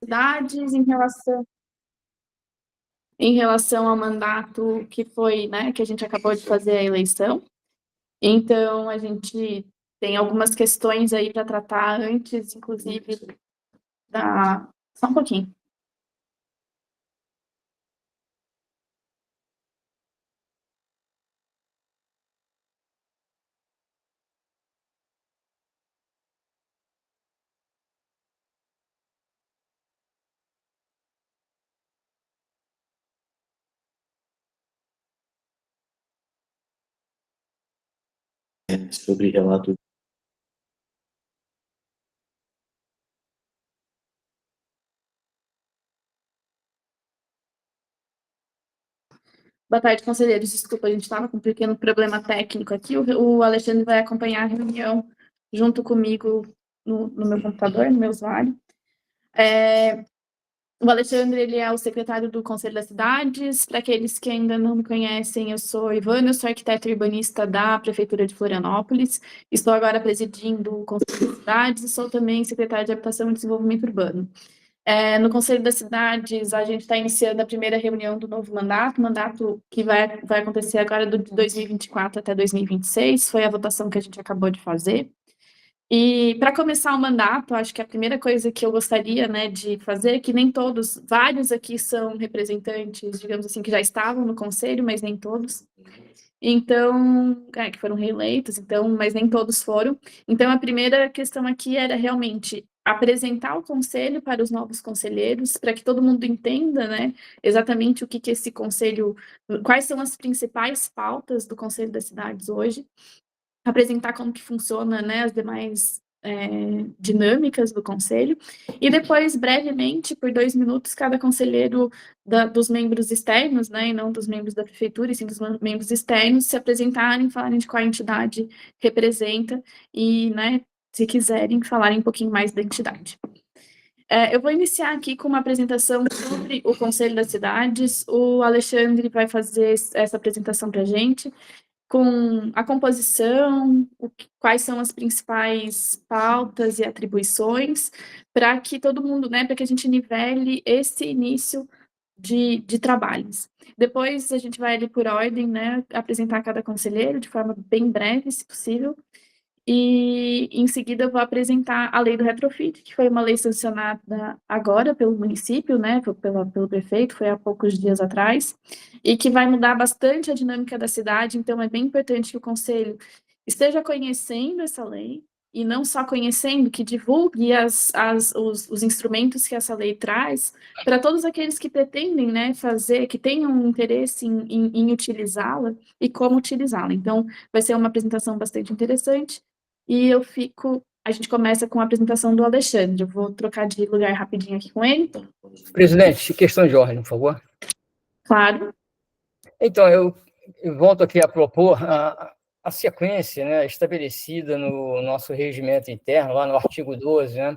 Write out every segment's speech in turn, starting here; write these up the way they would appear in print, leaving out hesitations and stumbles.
cidades em relação ao mandato que foi, né, que a gente acabou de fazer a eleição. Então, a gente tem algumas questões aí para tratar antes, inclusive, da... Só um pouquinho. Sobre relato. Boa tarde, conselheiros. Desculpa, a gente estava com um pequeno problema técnico aqui. O Alexandre vai acompanhar a reunião junto comigo no meu computador, no meu usuário. O Alexandre, ele é o secretário do Conselho das Cidades. Para aqueles que ainda não me conhecem, eu sou Ivana, eu sou arquiteta urbanista da Prefeitura de Florianópolis. Estou agora presidindo o Conselho das Cidades e sou também secretária de Habitação e Desenvolvimento Urbano. No Conselho das Cidades, a gente está iniciando a primeira reunião do novo mandato que vai acontecer agora de 2024 até 2026, foi a votação que a gente acabou de fazer. E para começar o mandato, acho que a primeira coisa que eu gostaria, né, de fazer, que nem todos, vários aqui são representantes, digamos assim, que já estavam no conselho, mas nem todos. Então, que foram reeleitos, então, mas nem todos foram. Então, a primeira questão aqui era realmente apresentar o conselho para os novos conselheiros, para que todo mundo entenda, né, exatamente o que esse conselho, quais são as principais pautas do Conselho das Cidades hoje, apresentar como que funciona, né, as demais dinâmicas do conselho, e depois, brevemente, por 2 minutos, cada conselheiro dos membros externos, né, e não dos membros da prefeitura, e sim dos membros externos, se apresentarem, falarem de qual entidade representa, e, né, se quiserem, falarem um pouquinho mais da entidade. Eu vou iniciar aqui com uma apresentação sobre o Conselho das Cidades. O Alexandre vai fazer essa apresentação para a gente, com a composição, quais são as principais pautas e atribuições, para que todo mundo, né, para que a gente nivele esse início de trabalhos. Depois a gente vai ali por ordem, né, apresentar cada conselheiro de forma bem breve, se possível, e em seguida eu vou apresentar a lei do retrofit, que foi uma lei sancionada agora pelo município, né, pelo prefeito, foi há poucos dias atrás, e que vai mudar bastante a dinâmica da cidade, então é bem importante que o conselho esteja conhecendo essa lei, e não só conhecendo, que divulgue os instrumentos que essa lei traz, para todos aqueles que pretendem, né, fazer, que tenham um interesse em utilizá-la, e como utilizá-la. Então, vai ser uma apresentação bastante interessante, e a gente começa com a apresentação do Alexandre. Eu vou trocar de lugar rapidinho aqui com ele. Presidente, questão de ordem, por favor. Claro. Então, eu volto aqui a propor a sequência, né, estabelecida no nosso regimento interno, lá no artigo 12, né?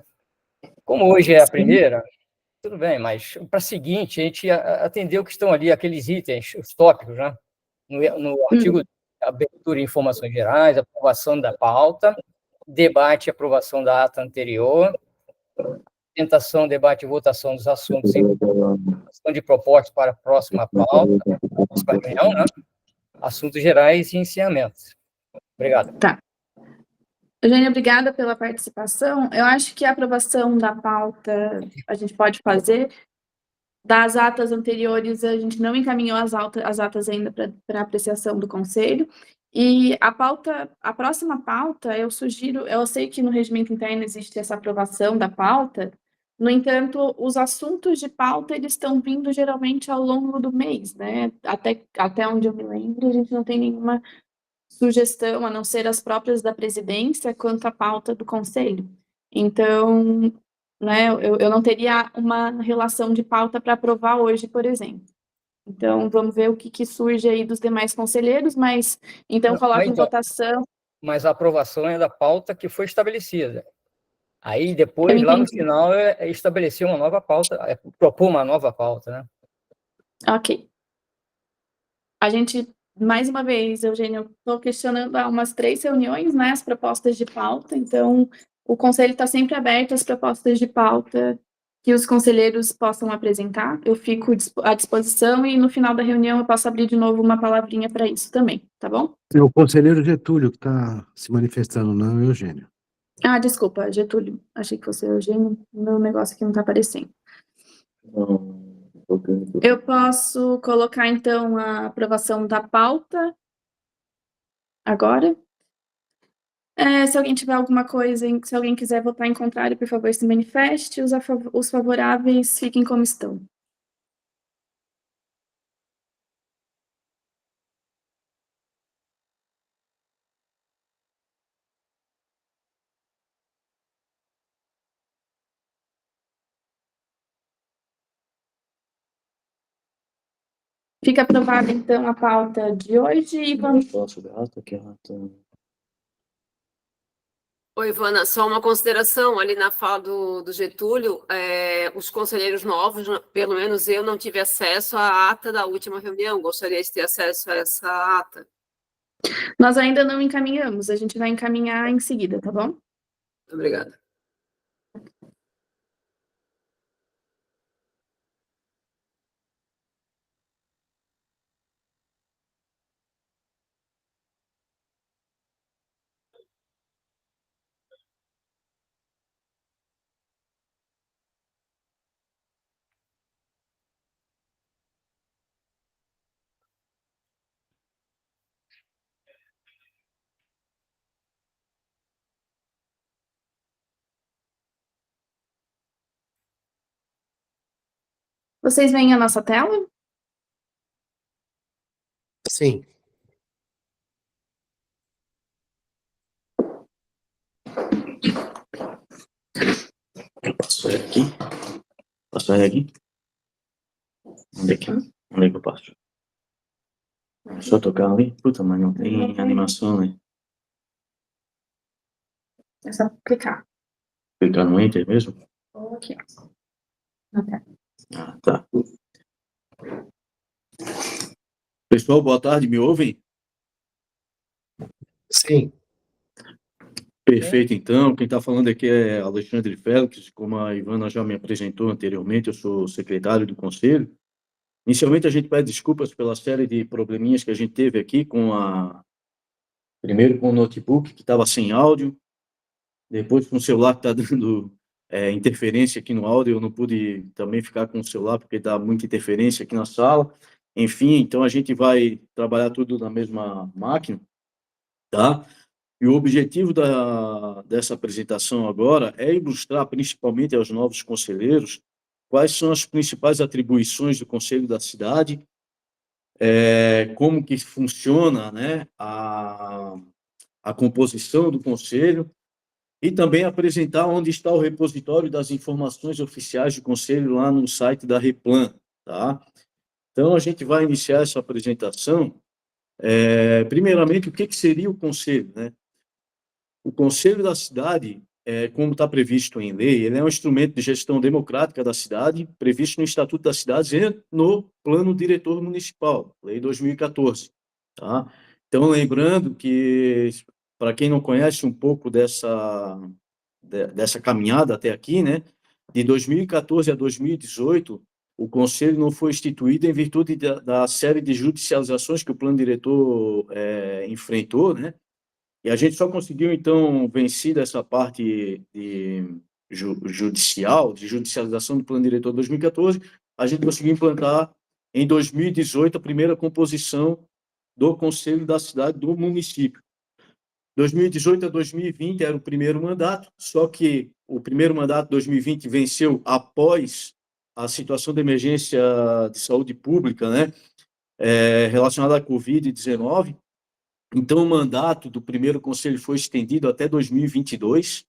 Como hoje é a primeira, tudo bem, mas para a seguinte, a gente atendeu que estão ali aqueles itens, os tópicos, né? No artigo abertura e informações gerais, aprovação da pauta, debate e aprovação da ata anterior, apresentação, debate e votação dos assuntos em de propostas para a próxima pauta, próxima reunião, né? Assuntos gerais e encerramentos. Obrigado. Tá. Eugênia, obrigada pela participação. Eu acho que a aprovação da pauta a gente pode fazer. Das atas anteriores, a gente não encaminhou as atas ainda para apreciação do Conselho. E a próxima pauta, eu sei que no regimento interno existe essa aprovação da pauta, no entanto, os assuntos de pauta, eles estão vindo geralmente ao longo do mês, né? Até onde eu me lembro, a gente não tem nenhuma sugestão, a não ser as próprias da presidência, quanto à pauta do Conselho. Então, né, eu não teria uma relação de pauta para aprovar hoje, por exemplo. Então, vamos ver o que surge aí dos demais conselheiros, mas então coloca em votação. Mas a aprovação é da pauta que foi estabelecida. Aí, depois, lá no final, estabelecer uma nova pauta, propor uma nova pauta, né? Ok. A gente, mais uma vez, Eugênio, estou questionando há umas 3 reuniões, né, as propostas de pauta, então o Conselho está sempre aberto às propostas de pauta que os conselheiros possam apresentar. Eu fico à disposição e no final da reunião eu posso abrir de novo uma palavrinha para isso também, tá bom? É o conselheiro Getúlio que está se manifestando, não é o Eugênio. Ah, desculpa, Getúlio. Achei que fosse o Eugênio. Meu negócio aqui não está aparecendo. Eu posso colocar, então, a aprovação da pauta agora. Se alguém tiver alguma coisa, se alguém quiser votar em contrário, por favor, se manifeste. Os favoráveis fiquem como estão. Fica aprovada, então, a pauta de hoje e vamos... Oi, Ivana, só uma consideração ali na fala do Getúlio, os conselheiros novos, pelo menos eu não tive acesso à ata da última reunião, gostaria de ter acesso a essa ata. Nós ainda não encaminhamos, a gente vai encaminhar em seguida, tá bom? Obrigada. Vocês veem a nossa tela? Sim. Posso sair aqui? Posso sair aqui? Onde é que eu passo? Só tocar ali? Puta, mas não tem animação, né? É só clicar. Clicar no Enter mesmo? Ou aqui, ó. Na tela. Ah, tá. Pessoal, boa tarde, me ouvem? Sim. Perfeito, então. Quem está falando aqui é Alexandre Félix. Como a Ivana já me apresentou anteriormente, eu sou secretário do Conselho. Inicialmente, a gente pede desculpas pela série de probleminhas que a gente teve aqui primeiro com o notebook, que estava sem áudio, depois com o celular que está dando interferência aqui no áudio. Eu não pude também ficar com o celular porque dá muita interferência aqui na sala. Enfim, então a gente vai trabalhar tudo na mesma máquina, tá? E o objetivo dessa apresentação agora é ilustrar, principalmente aos novos conselheiros, quais são as principais atribuições do Conselho da Cidade, como que funciona, né, a composição do Conselho, e também apresentar onde está o repositório das informações oficiais do Conselho lá no site da Replan, tá? Então, a gente vai iniciar essa apresentação. Primeiramente, o que seria o Conselho, né? O Conselho da Cidade, como está previsto em lei, ele é um instrumento de gestão democrática da cidade, previsto no Estatuto da Cidade e no Plano Diretor Municipal, Lei 2014. Tá? Então, lembrando que, para quem não conhece um pouco dessa caminhada até aqui, né, de 2014 a 2018, o Conselho não foi instituído em virtude da série de judicializações que o Plano Diretor enfrentou, né? E a gente só conseguiu, então, vencer essa parte judicial, de judicialização do Plano Diretor de 2014, a gente conseguiu implantar, em 2018, a primeira composição do Conselho da Cidade do município. 2018 a 2020 era o primeiro mandato, só que o primeiro mandato de 2020 venceu após a situação de emergência de saúde pública, né, relacionada à Covid-19. Então, o mandato do primeiro conselho foi estendido até 2022,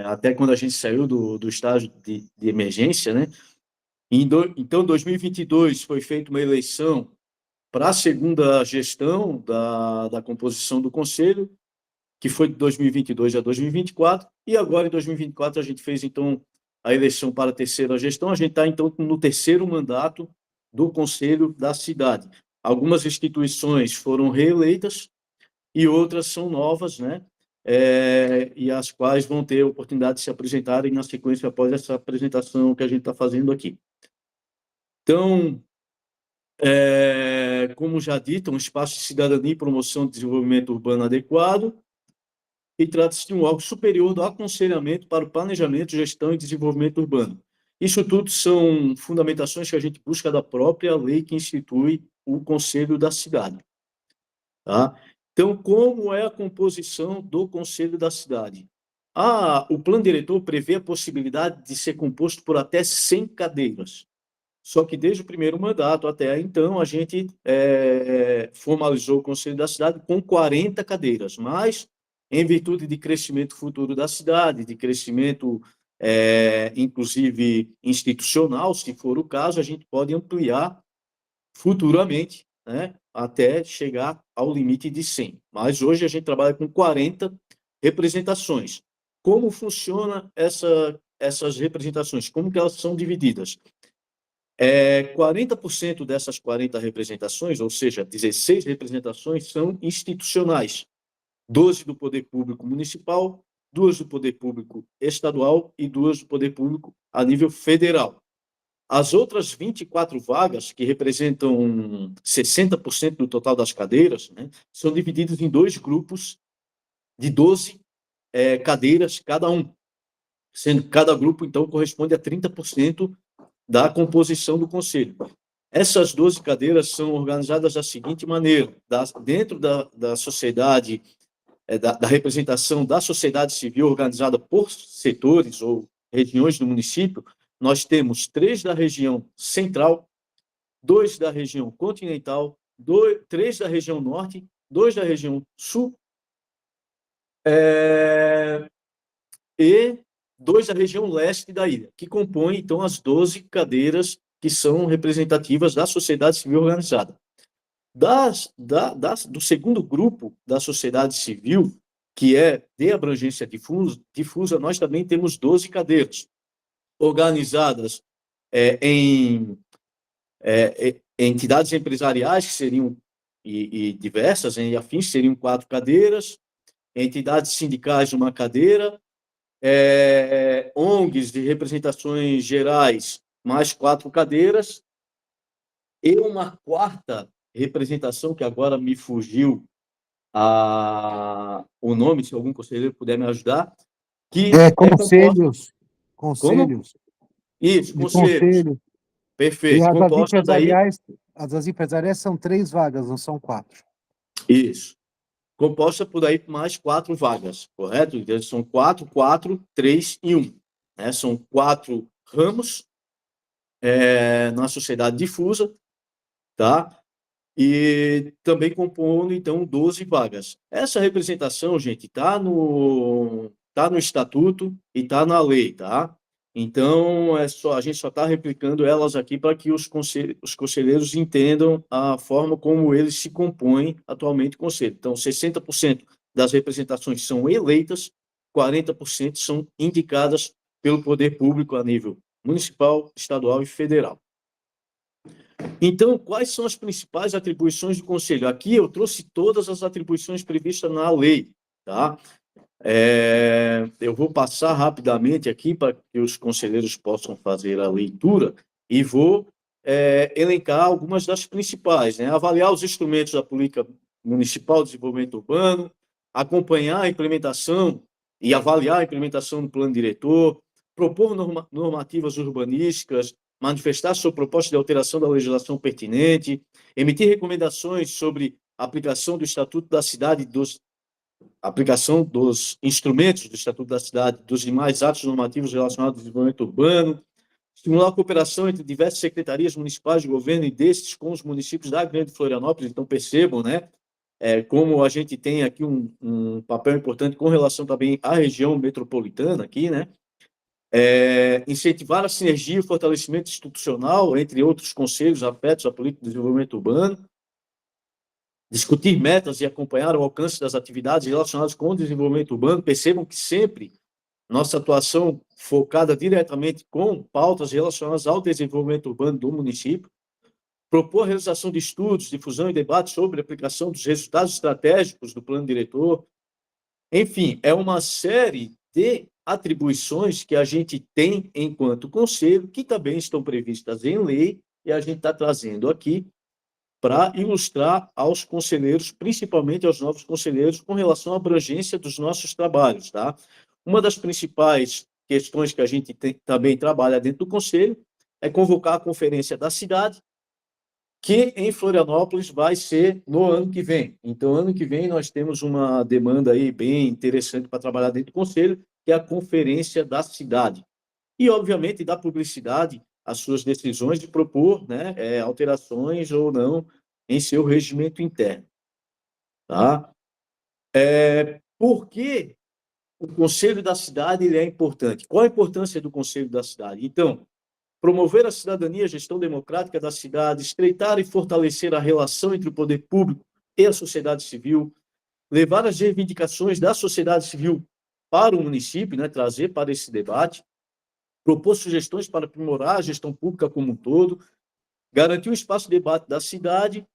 até quando a gente saiu do estágio de emergência, né? Então, em 2022 foi feita uma eleição para a segunda gestão da composição do conselho, que foi de 2022 a 2024, e agora, em 2024, a gente fez, então, a eleição para a terceira gestão. A gente está, então, no terceiro mandato do Conselho da Cidade. Algumas instituições foram reeleitas e outras são novas, né? e as quais vão ter a oportunidade de se apresentarem na sequência após essa apresentação que a gente está fazendo aqui. Então, como já dito, um espaço de cidadania e promoção de desenvolvimento urbano adequado, e trata-se de um órgão superior do aconselhamento para o planejamento, gestão e desenvolvimento urbano. Isso tudo são fundamentações que a gente busca da própria lei que institui o Conselho da Cidade. Tá? Então, como é a composição do Conselho da Cidade? O plano diretor prevê a possibilidade de ser composto por até 100 cadeiras. Só que desde o primeiro mandato até então, a gente formalizou o Conselho da Cidade com 40 cadeiras, mas em virtude de crescimento futuro da cidade, de crescimento, inclusive, institucional, se for o caso, a gente pode ampliar futuramente, né, até chegar ao limite de 100. Mas hoje a gente trabalha com 40 representações. Como funciona essas representações? Como que elas são divididas? 40% dessas 40 representações, ou seja, 16 representações, são institucionais. 12 do Poder Público Municipal, 2 do Poder Público Estadual e 2 do Poder Público a nível federal. As outras 24 vagas, que representam 60% do total das cadeiras, né, são divididas em 2 grupos de 12 cadeiras cada um, sendo que cada grupo, então, corresponde a 30% da composição do Conselho. Essas 12 cadeiras são organizadas da seguinte maneira: dentro da sociedade, da representação da sociedade civil organizada por setores ou regiões do município, nós temos 3 da região central, 2 da região continental, 3 da região norte, 2 da região sul, e 2 da região leste da ilha, que compõem, então, as 12 cadeiras que são representativas da sociedade civil organizada. Do segundo grupo da sociedade civil, que é de abrangência difusa, nós também temos 12 cadeiras, organizadas em entidades empresariais, que seriam, e diversas, em afins, seriam 4 cadeiras, entidades sindicais, 1 cadeira, ONGs de representações gerais, mais 4 cadeiras, e uma 4ª representação, que agora me fugiu o nome, se algum conselheiro puder me ajudar, que conselhos. Conselhos. Isso, conselhos. Conselho. Perfeito. E as empresariais são 3 vagas, não são 4. Isso. Composta por aí mais 4 vagas, correto? Então, são 4, 3 e 1. Né? São 4 ramos na sociedade difusa, tá? E também compondo, então, 12 vagas. Essa representação, gente, está no estatuto e está na lei, tá? Então, a gente só está replicando elas aqui para que os conselheiros entendam a forma como eles se compõem atualmente o conselho. Então, 60% das representações são eleitas, 40% são indicadas pelo poder público a nível municipal, estadual e federal. Então, quais são as principais atribuições do conselho? Aqui eu trouxe todas as atribuições previstas na lei, tá? Eu vou passar rapidamente aqui para que os conselheiros possam fazer a leitura e vou elencar algumas das principais, né? Avaliar os instrumentos da política municipal de desenvolvimento urbano, acompanhar a implementação e avaliar a implementação do plano diretor, propor normativas urbanísticas, manifestar sua proposta de alteração da legislação pertinente, emitir recomendações sobre a aplicação do Estatuto da Cidade, aplicação dos instrumentos do Estatuto da Cidade, dos demais atos normativos relacionados ao desenvolvimento urbano, estimular a cooperação entre diversas secretarias municipais de governo e destes com os municípios da Grande Florianópolis. Então, percebam, né, como a gente tem aqui um papel importante com relação também à região metropolitana aqui, né? Incentivar a sinergia e o fortalecimento institucional entre outros conselhos afetos à política de desenvolvimento urbano, discutir metas e acompanhar o alcance das atividades relacionadas com o desenvolvimento urbano. Percebam que sempre nossa atuação focada diretamente com pautas relacionadas ao desenvolvimento urbano do município, propor a realização de estudos, difusão e debate sobre a aplicação dos resultados estratégicos do plano diretor, Enfim, é uma série de atribuições que a gente tem enquanto conselho, que também estão previstas em lei, e a gente está trazendo aqui para ilustrar aos conselheiros, principalmente aos novos conselheiros, com relação à abrangência dos nossos trabalhos, tá? Uma das principais questões que a gente também trabalha dentro do conselho é convocar a conferência da cidade, que em Florianópolis vai ser no ano que vem. Então, ano que vem, nós temos uma demanda aí bem interessante para trabalhar dentro do conselho, que é a conferência da cidade. E, obviamente, dar publicidade às suas decisões de propor, né, alterações ou não em seu regimento interno. Tá? Por que o Conselho da Cidade ele é importante? Qual a importância do Conselho da Cidade? Então, promover a cidadania e a gestão democrática da cidade, estreitar e fortalecer a relação entre o poder público e a sociedade civil, levar as reivindicações da sociedade civil para o município, né, trazer para esse debate, propor sugestões para aprimorar a gestão pública como um todo, garantir o espaço de debate da cidade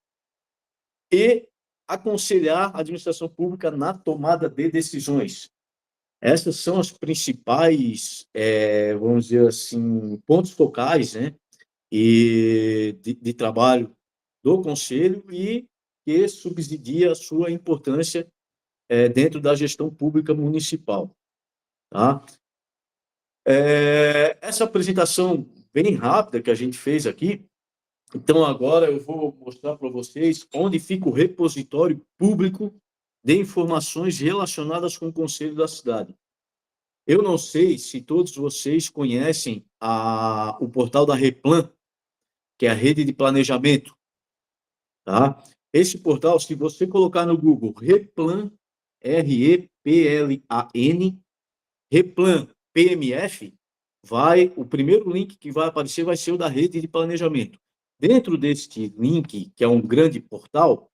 e aconselhar a administração pública na tomada de decisões. Essas são as principais, vamos dizer assim, pontos focais, né, e de trabalho do Conselho e que subsidia a sua importância dentro da gestão pública municipal. Tá? Essa apresentação bem rápida que a gente fez aqui, então agora eu vou mostrar para vocês onde fica o repositório público de informações relacionadas com o Conselho da Cidade. Eu não sei se todos vocês conhecem o portal da Replan, que é a rede de planejamento. Tá? Esse portal, se você colocar no Google Replan, R-E-P-L-A-N, Replan PMF, o primeiro link que vai aparecer vai ser o da rede de planejamento. Dentro deste link, que é um grande portal,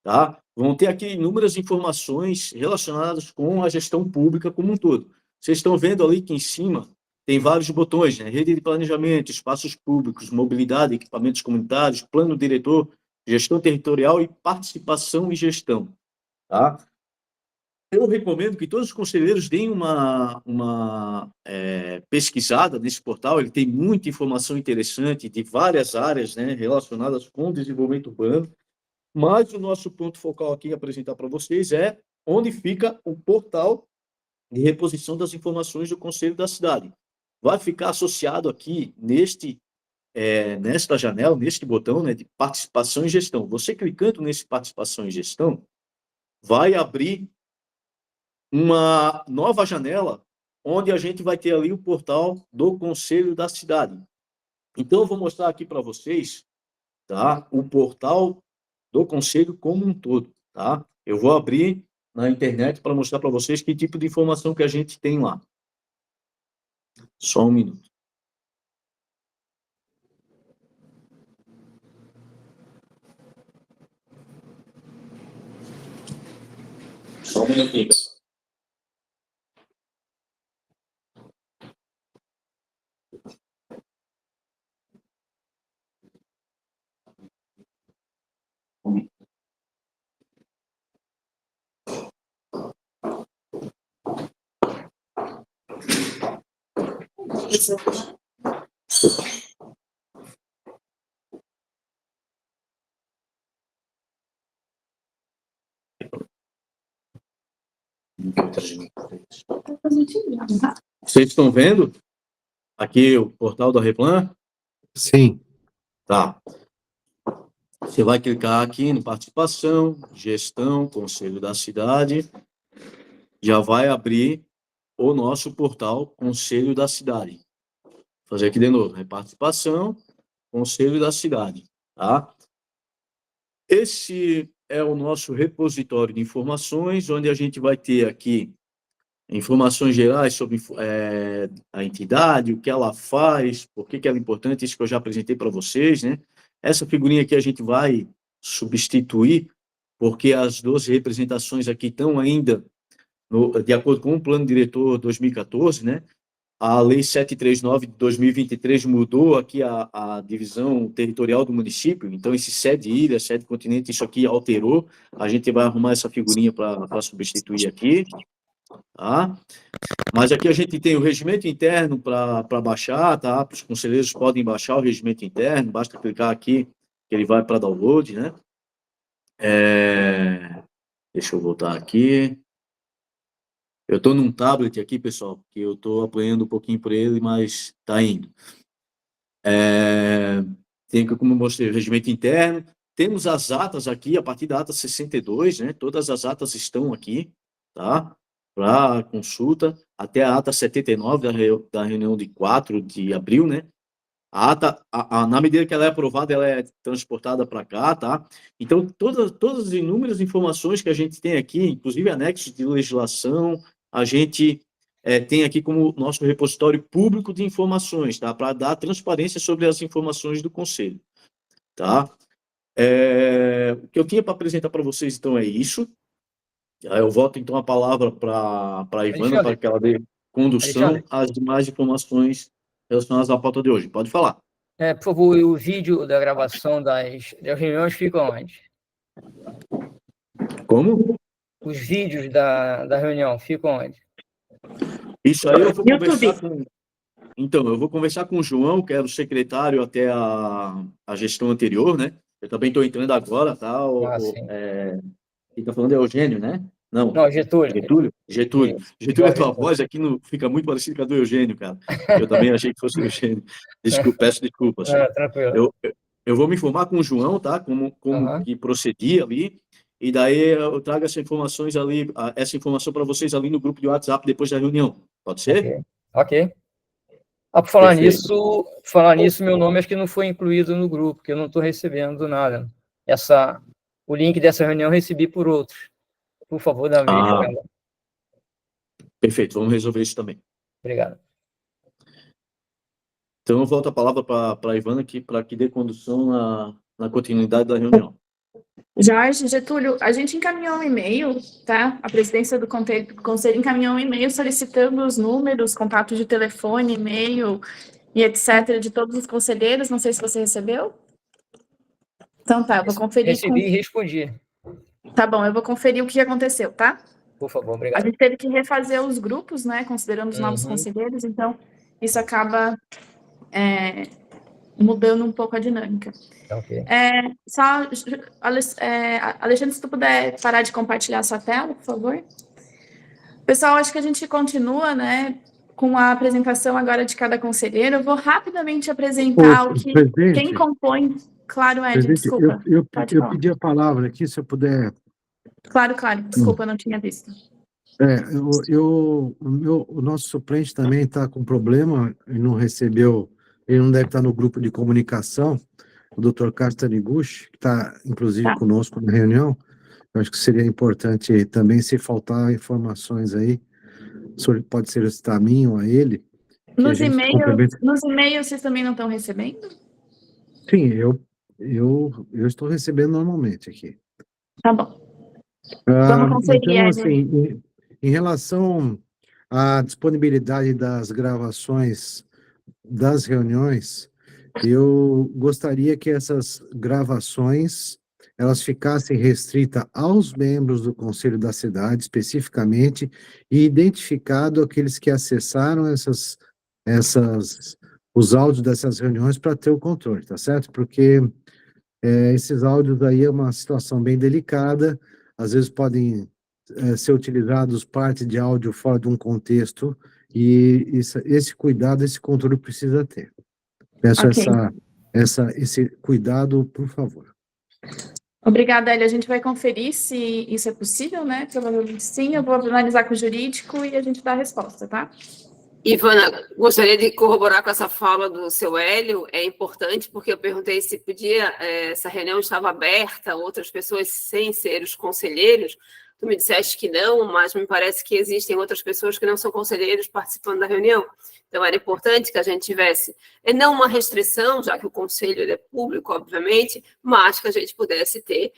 tá? Vão ter aqui inúmeras informações relacionadas com a gestão pública como um todo. Vocês estão vendo ali que em cima tem vários botões, né? Rede de planejamento, espaços públicos, mobilidade, equipamentos comunitários, plano diretor, gestão territorial e participação e gestão. Tá? Eu recomendo que todos os conselheiros deem uma pesquisada nesse portal. Ele tem muita informação interessante de várias áreas, né, relacionadas com o desenvolvimento urbano. Mas o nosso ponto focal aqui apresentar para vocês é onde fica o portal de reposição das informações do Conselho da Cidade. Vai ficar associado aqui nesta janela, neste botão, né, de participação e gestão. Você clicando nesse participação e gestão, vai abrir uma nova janela onde a gente vai ter ali o portal do Conselho da Cidade. Então, eu vou mostrar aqui para vocês, tá, o portal do Conselho como um todo. Tá? Eu vou abrir na internet para mostrar para vocês que tipo de informação que a gente tem lá. Só um minuto. Só um minutinho. Isso. Vocês estão vendo aqui o portal da Replan? Sim. Tá. Você vai clicar aqui no participação, gestão, Conselho da Cidade, já vai abrir o nosso portal Conselho da Cidade. Vou fazer aqui de novo, participação, Conselho da Cidade, tá? Esse é o nosso repositório de informações, onde a gente vai ter aqui informações gerais sobre a entidade, o que ela faz, por que ela é importante, isso que eu já apresentei para vocês, né? Essa figurinha aqui a gente vai substituir, porque as 12 representações aqui estão ainda de acordo com o Plano Diretor 2014, né? A Lei 739 de 2023 mudou aqui a divisão territorial do município, então esse 7 ilhas, 7 continentes, isso aqui alterou. A gente vai arrumar essa figurinha para substituir aqui. tá? Mas aqui a gente tem o regimento interno para baixar, tá? Os conselheiros podem baixar o regimento interno, basta clicar aqui que ele vai para download, né? Deixa eu voltar aqui. Eu estou num tablet aqui, pessoal, que eu estou apanhando um pouquinho por ele, mas está indo. Tem, como eu mostrei, o regimento interno. Temos as atas aqui, a partir da ata 62, né? Todas as atas estão aqui, tá? Para consulta, até a ata 79 da reunião de 4 de abril, né? A ata, na medida que ela é aprovada, ela é transportada para cá, tá? Então, todas as inúmeras informações que a gente tem aqui, inclusive anexos de legislação, a gente tem aqui como nosso repositório público de informações, tá? Para dar transparência sobre as informações do Conselho, tá? O que eu tinha para apresentar para vocês, então, é isso. Eu volto, então, a palavra para a Ivana, para que ela dê condução às demais informações relacionadas à pauta de hoje. Pode falar. Por favor, o vídeo da gravação das reuniões fica onde? Como? Os vídeos da reunião ficam onde? Isso aí eu vou conversar com... Então, eu vou conversar com o João, que era o secretário até a gestão anterior, né? Eu também estou entrando agora, tá? Quem está falando é Eugênio, né? Não, Getúlio. Getúlio, a tua voz aqui fica muito parecida com a do Eugênio, cara. Eu também achei que fosse o Eugênio. Peço desculpas. Tranquilo. Eu vou me informar com o João, tá? Como que procedia ali. E daí eu trago essa informação para vocês ali no grupo de WhatsApp depois da reunião. Pode ser? Ok. Por falar nisso, meu nome acho que não foi incluído no grupo, porque eu não estou recebendo nada. O link dessa reunião eu recebi por outros. Por favor, dá uma verificada. Perfeito, vamos resolver isso também. Obrigado. Então, eu volto a palavra para a Ivana para que dê condução na continuidade da reunião. Jorge, Getúlio, a gente encaminhou um e-mail, tá? A presidência do Conselho encaminhou um e-mail solicitando os números, contatos de telefone, e-mail e etc. de todos os conselheiros. Não sei se você recebeu. Então tá, eu vou conferir. Recebi e respondi. Tá bom, eu vou conferir o que aconteceu, tá? Por favor, obrigado. A gente teve que refazer os grupos, né? Considerando os novos conselheiros, então isso acaba mudando um pouco a dinâmica. Ok. Alexandre, se tu puder parar de compartilhar sua tela, por favor. Pessoal, acho que a gente continua, né, com a apresentação agora de cada conselheiro. Eu vou rapidamente apresentar quem compõe. Claro, Ed, desculpa. Eu pedi a palavra aqui, se eu puder. Claro, desculpa, eu não tinha visto. O nosso suplente também está com problema, ele não recebeu, ele não deve estar no grupo de comunicação, o Dr. Carlos Taniguchi, que está, inclusive, conosco na reunião. Eu acho que seria importante também, se faltar informações aí, pode ser a mim ou a ele. Nos e-mails vocês também não estão recebendo? Sim, eu estou recebendo normalmente aqui. Tá bom. Vamos conferir. Então, assim, em relação à disponibilidade das gravações das reuniões, eu gostaria que essas gravações elas ficassem restritas aos membros do Conselho da Cidade, especificamente, e identificado aqueles que acessaram os áudios dessas reuniões para ter o controle, tá certo? Porque esses áudios aí é uma situação bem delicada, às vezes podem ser utilizados parte de áudio fora de um contexto, e esse cuidado, esse controle precisa ter. Peço esse cuidado, por favor. Obrigada, Elia. A gente vai conferir se isso é possível, né? Provavelmente sim. Eu vou analisar com o jurídico e a gente dá a resposta, tá? Ivana, gostaria de corroborar com essa fala do seu Hélio. É importante porque eu perguntei se essa reunião estava aberta a outras pessoas sem ser os conselheiros. Tu me disseste que não, mas me parece que existem outras pessoas que não são conselheiros participando da reunião. Então, era importante que a gente tivesse, não uma restrição, já que o conselho é público, obviamente, mas que a gente pudesse ter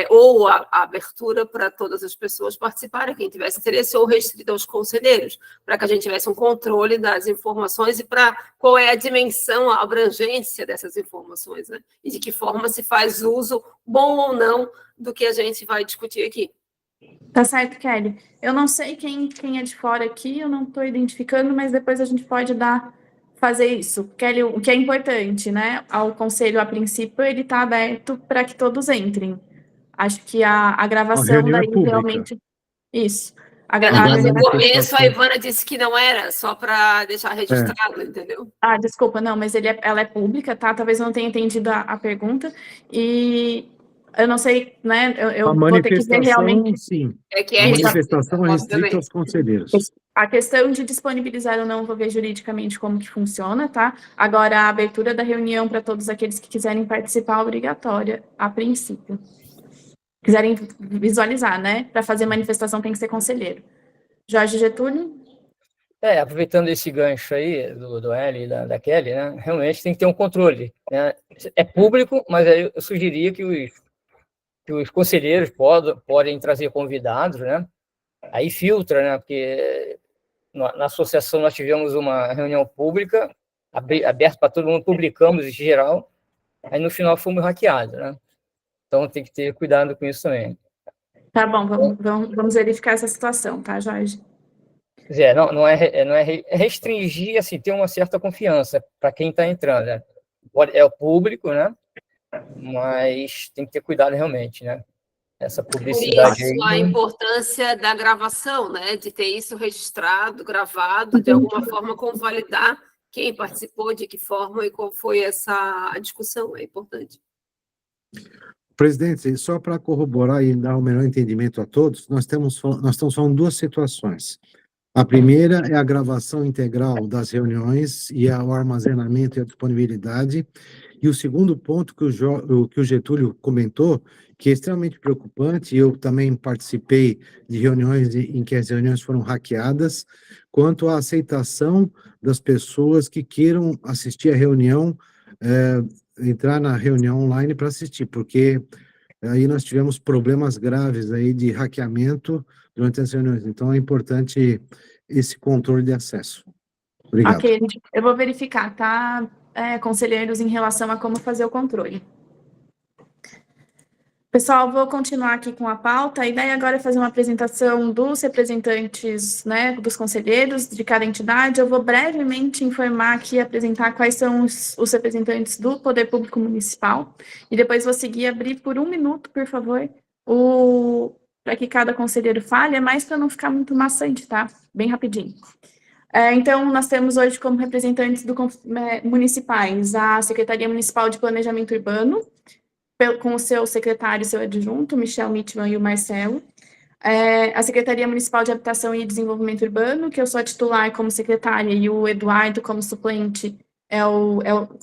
ou a abertura para todas as pessoas participarem, quem tivesse interesse, ou restrito aos conselheiros, para que a gente tivesse um controle das informações e para qual é a dimensão, a abrangência dessas informações, né? E de que forma se faz uso, bom ou não, do que a gente vai discutir aqui. Tá certo, Kelly. Eu não sei quem é de fora aqui, eu não estou identificando, mas depois a gente pode fazer isso. Kelly, o que é importante, né? O conselho, a princípio, ele está aberto para que todos entrem. Acho que a A gravação reunião é daí pública. realmente. Isso. Mas no começo a manifestação. Ivana disse que não era, só para deixar É, registrado, entendeu? Desculpa, não, mas ela é pública, tá? Talvez eu não tenha entendido a pergunta. E eu não sei, né? a Eu vou ter que ver manifestação, realmente. sim. É que A é restrita, manifestação é restrita aos obviamente. conselheiros. A questão de disponibilizar ou não, eu vou ver juridicamente como que funciona, tá? Agora, a abertura da reunião para todos aqueles que quiserem participar é obrigatória, a princípio. Quiserem visualizar, né? Para fazer manifestação tem que ser conselheiro. Jorge Getúlio? Aproveitando esse gancho aí do L e da Kelly, né, realmente tem que ter um controle, né? É público, mas aí eu sugeria que os conselheiros podem trazer convidados, né? Aí filtra, né? Porque na associação nós tivemos uma reunião pública, aberta para todo mundo, publicamos em geral, aí no final fomos hackeados, né? Então tem que ter cuidado com isso também. Tá bom, vamos verificar essa situação, tá, Jorge? Quer dizer, não é restringir, assim, ter uma certa confiança para quem está entrando, né? É o público, né? Mas tem que ter cuidado realmente, né? Essa Por publicidade isso, aí. a importância da gravação, né? De ter isso registrado, gravado, de alguma forma convalidar quem participou, de que forma e qual foi essa discussão, é importante. Presidente, só para corroborar e dar o melhor entendimento a todos, nós estamos falando duas situações. A primeira é a gravação integral das reuniões e o armazenamento e a disponibilidade. E o segundo ponto que o Getúlio comentou, que é extremamente preocupante, eu também participei de reuniões em que as reuniões foram hackeadas, quanto à aceitação das pessoas que queiram assistir a reunião, entrar na reunião online para assistir, porque aí nós tivemos problemas graves aí de hackeamento durante as reuniões. Então, é importante esse controle de acesso. Obrigado. Ok, eu vou verificar, tá, conselheiros, em relação a como fazer o controle. Pessoal, vou continuar aqui com a pauta. A ideia agora é fazer uma apresentação dos representantes, né, dos conselheiros de cada entidade. Eu vou brevemente informar aqui, apresentar quais são os representantes do Poder Público Municipal, e depois vou seguir, abrir por 1 minuto, por favor, para que cada conselheiro fale, é mais para não ficar muito maçante, tá? Bem rapidinho. Então, nós temos hoje como representantes municipais a Secretaria Municipal de Planejamento Urbano, com o seu secretário e seu adjunto, Michel Mitman e o Marcelo. A Secretaria Municipal de Habitação e Desenvolvimento Urbano, que eu sou a titular como secretária, e o Eduardo, como suplente,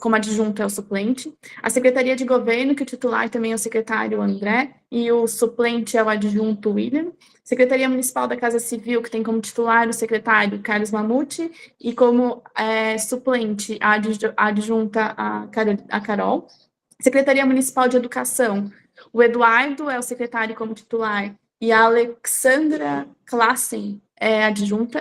como adjunto, é o suplente. A Secretaria de Governo, que o titular também é o secretário André, e o suplente é o adjunto William. Secretaria Municipal da Casa Civil, que tem como titular o secretário Carlos Mamute, e como suplente a adjunta a Carol. Secretaria Municipal de Educação, o Eduardo é o secretário como titular, e a Alexandra Klassen é adjunta,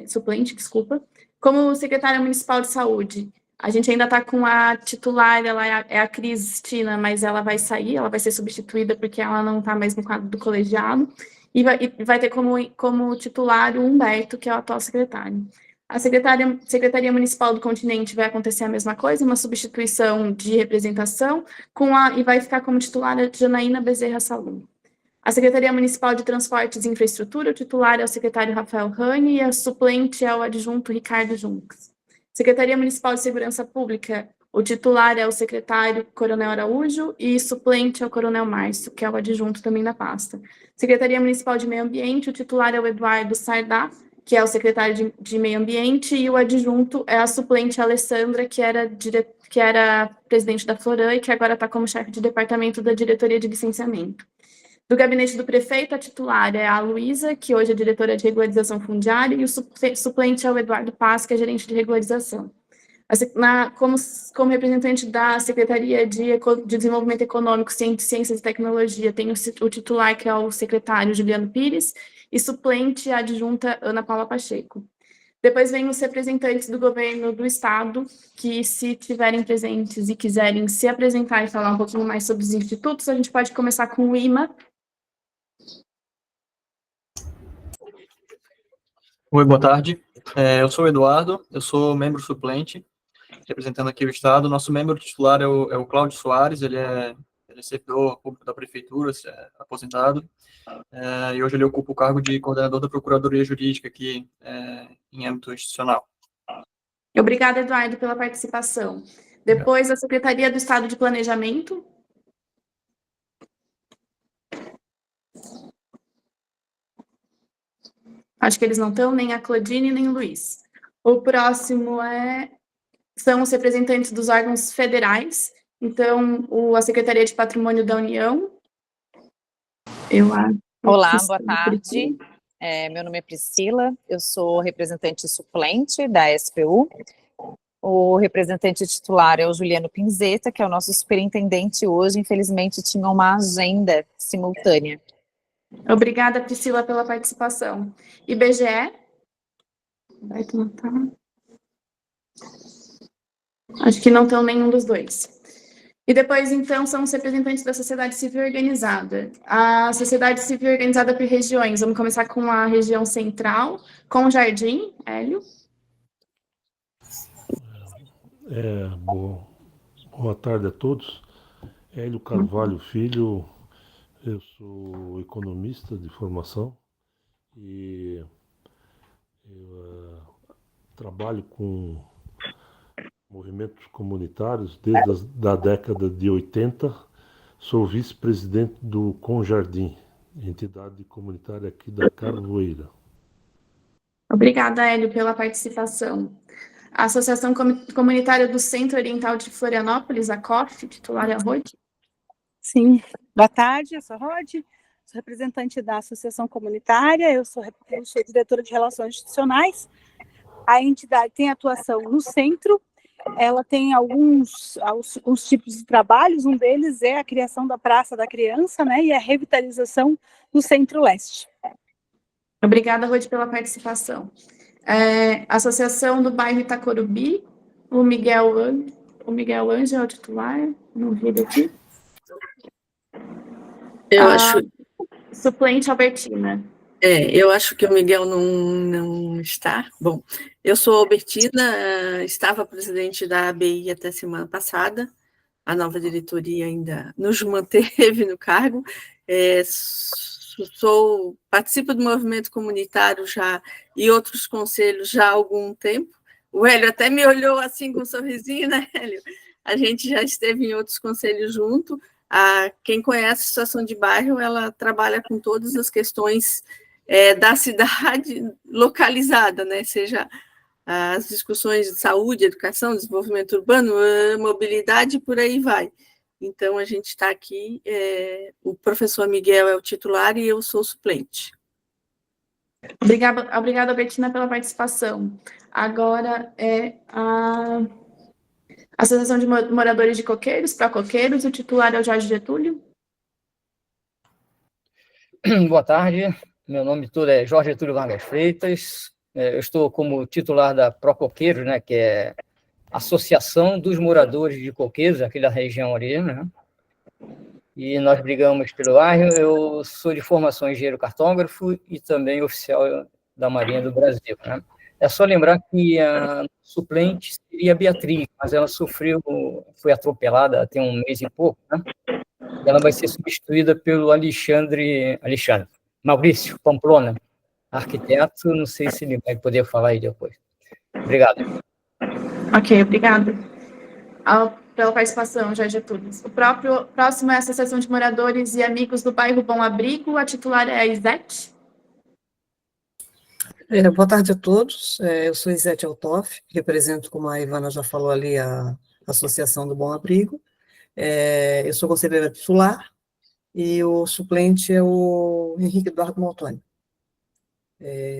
suplente, desculpa. Como secretária municipal de saúde, a gente ainda está com a titular, ela é a Cristina, mas ela vai sair, ela vai ser substituída porque ela não está mais no quadro do colegiado, e vai ter como titular o Humberto, que é o atual secretário. A Secretaria Municipal do Continente vai acontecer a mesma coisa, uma substituição de representação, e vai ficar como titular a Janaína Bezerra Salum. A Secretaria Municipal de Transportes e Infraestrutura, o titular é o secretário Rafael Rani e a suplente é o adjunto Ricardo Junques. Secretaria Municipal de Segurança Pública, o titular é o secretário Coronel Araújo e suplente é o Coronel Márcio, que é o adjunto também da pasta. Secretaria Municipal de Meio Ambiente, o titular é o Eduardo Sardá, que é o secretário de Meio Ambiente, e o adjunto é a suplente Alessandra, que era presidente da Floran e que agora está como chefe de departamento da Diretoria de Licenciamento. Do gabinete do prefeito, a titular é a Luísa, que hoje é diretora de regularização fundiária, e o suplente é o Eduardo Paz, que é gerente de regularização. Como representante da Secretaria de Desenvolvimento Econômico, Ciências e Tecnologia, tem o titular, que é o secretário Juliano Pires, e suplente a adjunta Ana Paula Pacheco. Depois vem os representantes do governo do estado, que se tiverem presentes e quiserem se apresentar e falar um pouquinho mais sobre os institutos, a gente pode começar com o IMA. Oi, boa tarde. Eu sou o Eduardo, eu sou membro suplente, representando aqui o Estado. Nosso membro titular é o Cláudio Soares, ele é servidor público da Prefeitura, aposentado, e hoje ele ocupa o cargo de coordenador da Procuradoria Jurídica aqui em âmbito institucional. Obrigada, Eduardo, pela participação. Depois, a Secretaria do Estado de Planejamento. Acho que eles não estão, nem a Claudine, nem o Luiz. O próximo são os representantes dos órgãos federais. Então, a Secretaria de Patrimônio da União. Olá, boa tarde. Meu nome é Priscila, eu sou representante suplente da SPU. O representante titular é o Juliano Pinzetta, que é o nosso superintendente hoje. Infelizmente, tinha uma agenda simultânea. Obrigada, Priscila, pela participação. IBGE? Acho que não estão nenhum dos dois. E depois, então, são os representantes da sociedade civil organizada. A sociedade civil organizada por regiões. Vamos começar com a região central, com o Jardim, Hélio. Boa tarde a todos. Hélio Carvalho Filho, eu sou economista de formação e eu trabalho com movimentos comunitários desde a década de 80. Sou vice-presidente do Conjardim, entidade comunitária aqui da Carvoeira. Obrigada, Hélio, pela participação. A Associação Comunitária do Centro Oriental de Florianópolis, a COF, titular é a Rod. Sim, boa tarde, eu sou a Rod, sou representante da Associação Comunitária, eu sou diretora de Relações Institucionais. A entidade tem atuação no centro, ela tem alguns tipos de trabalhos, um deles é a criação da Praça da Criança, né, e a revitalização do Centro-Leste. Obrigada, Rod, pela participação. Associação do Bairro Itacorubi, o Miguel Ângelo é o titular, não vi ele aqui. Eu acho... Suplente Albertina. Eu acho que o Miguel não está. Bom, eu sou Albertina, estava presidente da ABI até semana passada, a nova diretoria ainda nos manteve no cargo, participo do movimento comunitário já e outros conselhos já há algum tempo. O Hélio até me olhou assim com um sorrisinho, né, Hélio? A gente já esteve em outros conselhos junto. Quem conhece a situação de bairro, ela trabalha com todas as questões da cidade localizada, né? Seja as discussões de saúde, educação, desenvolvimento urbano, mobilidade, por aí vai. Então, a gente está aqui, o professor Miguel é o titular e eu sou suplente. Obrigada, Albertina, pela participação. Agora a Associação de Moradores de Coqueiros, para Coqueiros, o titular é o Jorge Getúlio. Boa tarde, meu nome todo é Jorge Getúlio Vargas Freitas, eu estou como titular da Procoqueiros, né, que é Associação dos Moradores de Coqueiros, aqui da região ali, né? E nós brigamos pelo bairro. Eu sou de formação engenheiro cartógrafo e também oficial da Marinha do Brasil, né? É só lembrar que a suplente seria a Beatriz, mas ela foi atropelada tem um mês e pouco, né? Ela vai ser substituída pelo Maurício Pamplona, arquiteto, não sei se ele vai poder falar aí depois. Obrigado. Ok, obrigada pela participação, Jorge Getúlio. O próximo é a Associação de Moradores e Amigos do Bairro Bom Abrigo, a titular é a Isete. Boa tarde a todos, eu sou Isete Altoff, represento, como a Ivana já falou ali, a Associação do Bom Abrigo. Eu sou conselheira titular e o suplente é o Henrique Eduardo Maltoni.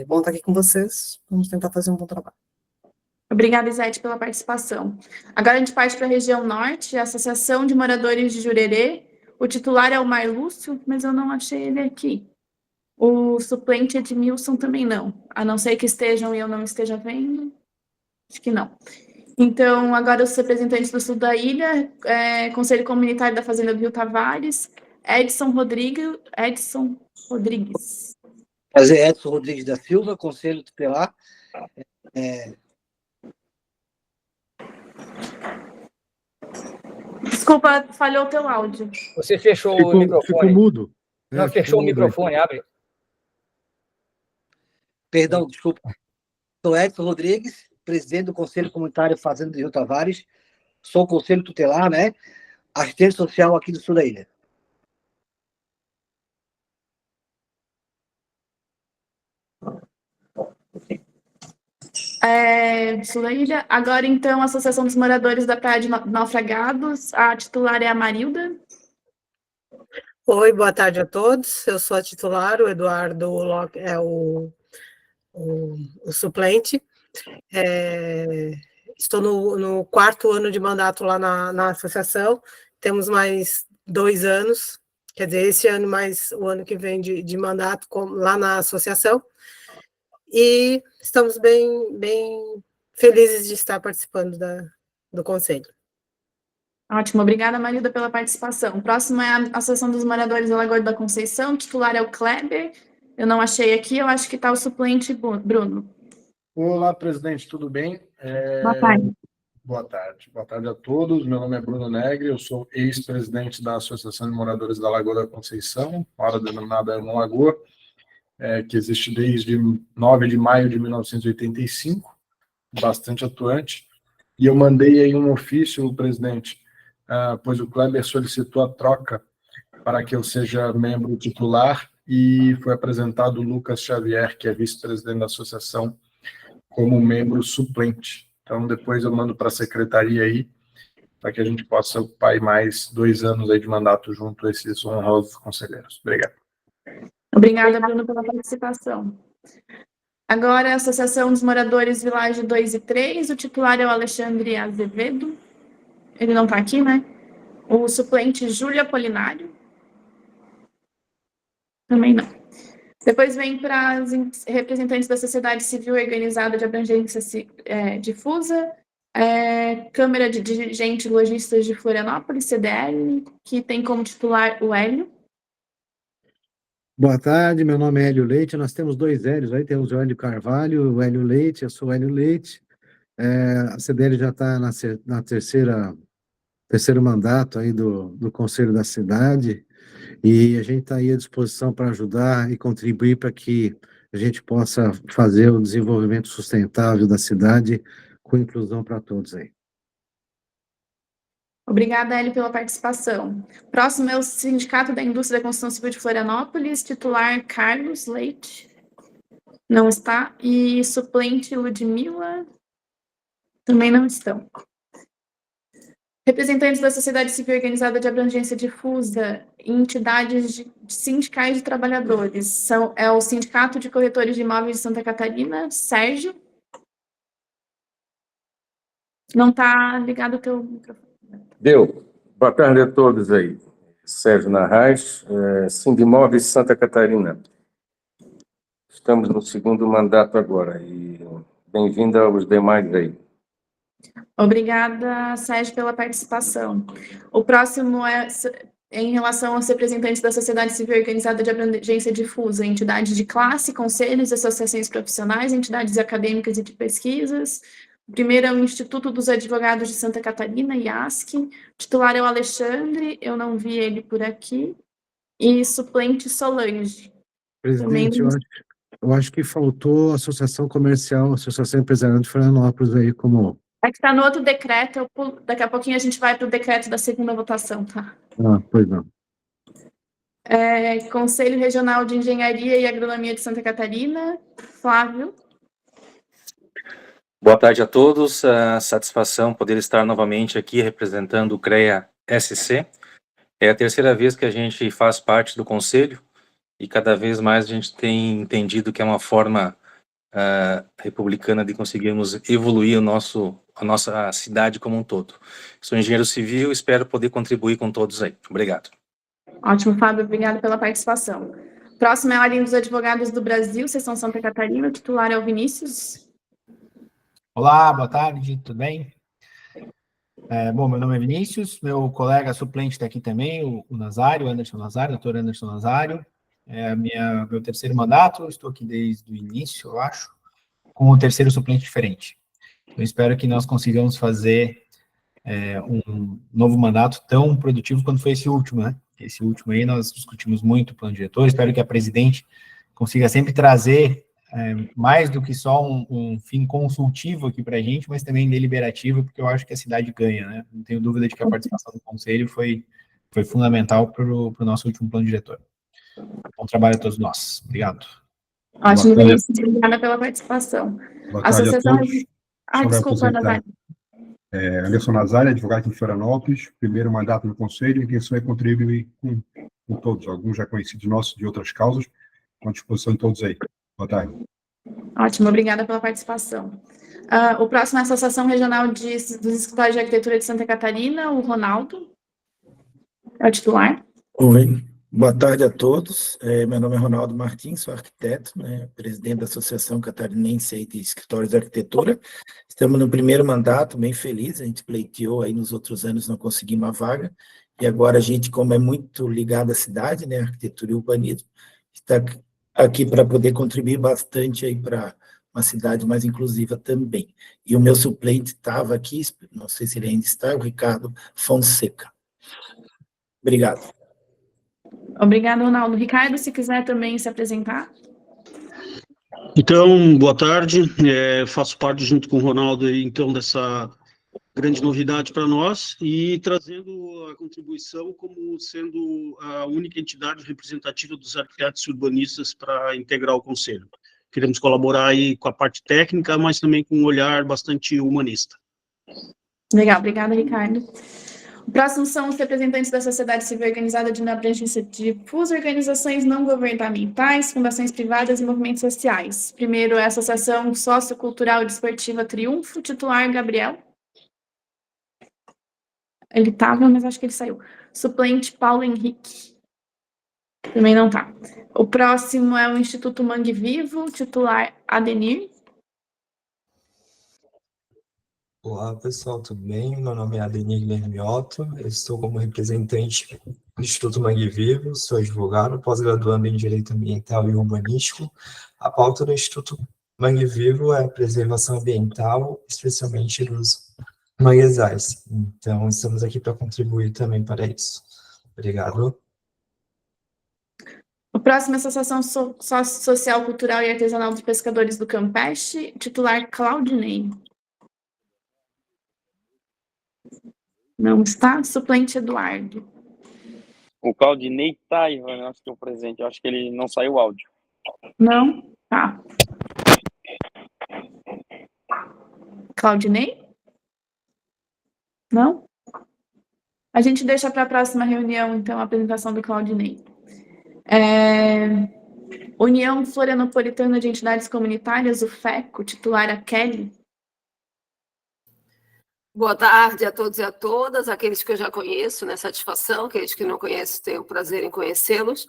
Bom estar aqui com vocês, vamos tentar fazer um bom trabalho. Obrigada, Isete, pela participação. Agora a gente parte para a região norte, a Associação de Moradores de Jurerê. O titular é o Marlúcio, mas eu não achei ele aqui. O suplente Edmilson também não, a não ser que estejam e eu não esteja vendo. Acho que não. Então, agora os representantes do sul da ilha, Conselho Comunitário da Fazenda do Rio Tavares, Edson Rodrigues. Prazer, Edson Rodrigues da Silva, Conselho Tutelar. Desculpa, falhou o teu áudio. Você fechou o microfone. Ficou mudo. Não, fechou o microfone, abre. Perdão, desculpa. Sou Edson Rodrigues, presidente do Conselho Comunitário Fazenda de Rio Tavares. Sou Conselho Tutelar, né? Assistente social aqui do sul da ilha. Sul da ilha. Agora, então, a Associação dos Moradores da Praia de Naufragados. A titular é a Marilda. Oi, boa tarde a todos. Eu sou a titular, o Eduardo é o suplente. Estou no 4º ano de mandato lá na associação. Temos mais 2 anos, quer dizer, esse ano mais o ano que vem de mandato lá na associação. E estamos bem felizes de estar participando do conselho. Ótimo, obrigada, Marilda, pela participação. O próximo é a Associação dos Moradores da Lagoa da Conceição. O titular é o Kleber. Eu não achei aqui, eu acho que está o suplente, Bruno. Olá, presidente, tudo bem? Boa tarde. Boa tarde. Boa tarde a todos. Meu nome é Bruno Negri, eu sou ex-presidente da Associação de Moradores da Lagoa da Conceição, agora denominada Uma Lagoa, que existe desde 9 de maio de 1985, bastante atuante. E eu mandei aí um ofício, presidente, pois o Kleber solicitou a troca para que eu seja membro titular e foi apresentado o Lucas Xavier, que é vice-presidente da associação, como membro suplente. Então, depois eu mando para a secretaria aí, para que a gente possa ocupar aí mais 2 anos aí de mandato junto a esses honrosos conselheiros. Obrigado. Obrigada, Bruno, pela participação. Agora, a Associação dos Moradores Vilagem 2 e 3, o titular é o Alexandre Azevedo. Ele não está aqui, né? O suplente, Júlia Apolinário. Também não. Depois vem para os representantes da sociedade civil organizada de abrangência difusa, Câmara de Dirigentes Lojistas de Florianópolis, CDL, que tem como titular o Hélio. Boa tarde, meu nome é Hélio Leite, nós temos 2 Hélios aí, temos o Hélio Carvalho, o Hélio Leite, eu sou o Hélio Leite. A CDL já está na terceiro mandato aí do Conselho da Cidade, e a gente está aí à disposição para ajudar e contribuir para que a gente possa fazer o desenvolvimento sustentável da cidade com inclusão para todos aí. Obrigada, Hélio, pela participação. Próximo é o Sindicato da Indústria da Construção Civil de Florianópolis, titular Carlos Leite, não está, e suplente Ludmila, também não estão. Representantes da sociedade civil organizada de abrangência difusa e entidades sindicais de trabalhadores, é o Sindicato de Corretores de Imóveis de Santa Catarina, Sérgio. Não está ligado o teu microfone. Deu. Boa tarde a todos aí. Sérgio Narrais, Sindimóveis Santa Catarina. Estamos no 2º mandato agora e bem-vindo aos demais aí. Obrigada, Sérgio, pela participação. O próximo é em relação aos representantes da sociedade civil organizada de abrangência difusa, entidades de classe, conselhos, associações profissionais, entidades acadêmicas e de pesquisas. O primeiro é o Instituto dos Advogados de Santa Catarina, IASC. O titular é o Alexandre, eu não vi ele por aqui. E suplente Solange. Presidente, eu acho que faltou a Associação Comercial, Associação Empresarial de Florianópolis aí como... É que está no outro decreto, daqui a pouquinho a gente vai para o decreto da 2ª votação, tá? Pois não. Conselho Regional de Engenharia e Agronomia de Santa Catarina, Flávio. Boa tarde a todos, satisfação poder estar novamente aqui representando o CREA-SC. É a 3ª vez que a gente faz parte do Conselho e cada vez mais a gente tem entendido que é uma forma republicana de conseguirmos evoluir a nossa cidade como um todo. Sou engenheiro civil, espero poder contribuir com todos aí. Obrigado. Ótimo, Fábio, obrigado pela participação. Próximo é a Ordem dos Advogados do Brasil, Seção Santa Catarina, o titular é o Vinícius. Olá, boa tarde, tudo bem? Bom, meu nome é Vinícius, meu colega suplente está aqui também, o Nazário, o Anderson Nazário, doutor Anderson Nazário. é meu terceiro mandato, estou aqui desde o início, eu acho, com o terceiro suplente diferente. Eu espero que nós consigamos fazer um novo mandato tão produtivo quanto foi esse último, né? Esse último aí nós discutimos muito o plano diretor, espero que a presidente consiga sempre trazer mais do que só um fim consultivo aqui para a gente, mas também deliberativo, porque eu acho que a cidade ganha, né? Não tenho dúvida de que a participação do Conselho foi fundamental para o nosso último plano diretor. Bom trabalho a todos nós. Obrigado. Ótimo, Vinícius. Obrigada pela participação. Boa tarde a Associação... todos. Desculpa, Nazário. Anderson Nazário, advogado em Florianópolis, primeiro mandato no Conselho, a intenção é contribuir com todos, alguns já conhecidos nossos de outras causas, à disposição de todos aí. Boa tarde. Ótimo, obrigada pela participação. O próximo é a Associação Regional dos Escritórios de Arquitetura de Santa Catarina, o Ronaldo, é o titular. Oi, boa tarde a todos. Meu nome é Ronaldo Martins, sou arquiteto, né, presidente da Associação Catarinense de Escritórios de Arquitetura. Estamos no primeiro mandato, bem feliz, a gente pleiteou aí nos outros anos, não conseguimos uma vaga, e agora a gente, como é muito ligado à cidade, né, arquitetura e urbanismo, está aqui para poder contribuir bastante aí para uma cidade mais inclusiva também. E o meu suplente estava aqui, não sei se ele ainda está, o Ricardo Fonseca. Obrigado. Obrigada, Ronaldo. Ricardo, se quiser também se apresentar. Então, boa tarde. Faço parte, junto com o Ronaldo, aí, então, dessa grande novidade para nós e trazendo a contribuição como sendo a única entidade representativa dos arquitetos e urbanistas para integrar o Conselho. Queremos colaborar aí com a parte técnica, mas também com um olhar bastante humanista. Legal, obrigada, Ricardo. O próximo são os representantes da sociedade civil organizada de abrangência difusa, organizações não governamentais, fundações privadas e movimentos sociais. Primeiro é a Associação Sociocultural e Desportiva Triunfo, titular Gabriel. Ele estava, mas acho que ele saiu. Suplente Paulo Henrique. Também não está. O próximo é o Instituto Mangue Vivo, titular Adenir. Olá, pessoal, tudo bem? Meu nome é Adenir Lermioto, eu estou como representante do Instituto Mangue Vivo, sou advogado, pós-graduando em Direito Ambiental e Urbanístico. A pauta do Instituto Mangue Vivo é a preservação ambiental, especialmente dos manguezais. Então, estamos aqui para contribuir também para isso. Obrigado. O próximo é a Associação Social, Cultural e Artesanal dos Pescadores do Campeche, titular Claudinei. Não está. Suplente Eduardo. O Claudinei tá, Ivan, acho que é o presente. Eu acho que ele não saiu o áudio. Não? Tá. Claudinei? Não? A gente deixa para a próxima reunião, então, a apresentação do Claudinei. União Florianopolitana de Entidades Comunitárias, o FECO, titular a Kelly. Boa tarde a todos e a todas, aqueles que eu já conheço, né, satisfação, aqueles que não conheço, tenho o prazer em conhecê-los.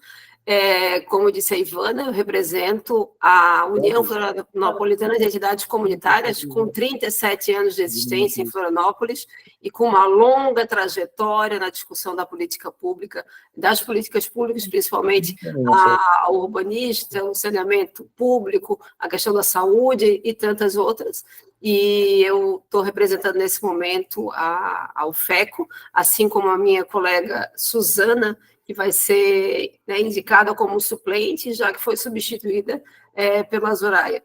Como disse a Ivana, eu represento a União Florianopolitana de Entidades Comunitárias, com 37 anos de existência em Florianópolis e com uma longa trajetória na discussão da política pública, das políticas públicas, principalmente a urbanista, o saneamento público, a questão da saúde e tantas outras. E eu estou representando nesse momento ao FECO, assim como a minha colega Suzana, que vai ser, né, indicada como suplente, já que foi substituída pela Zoraia.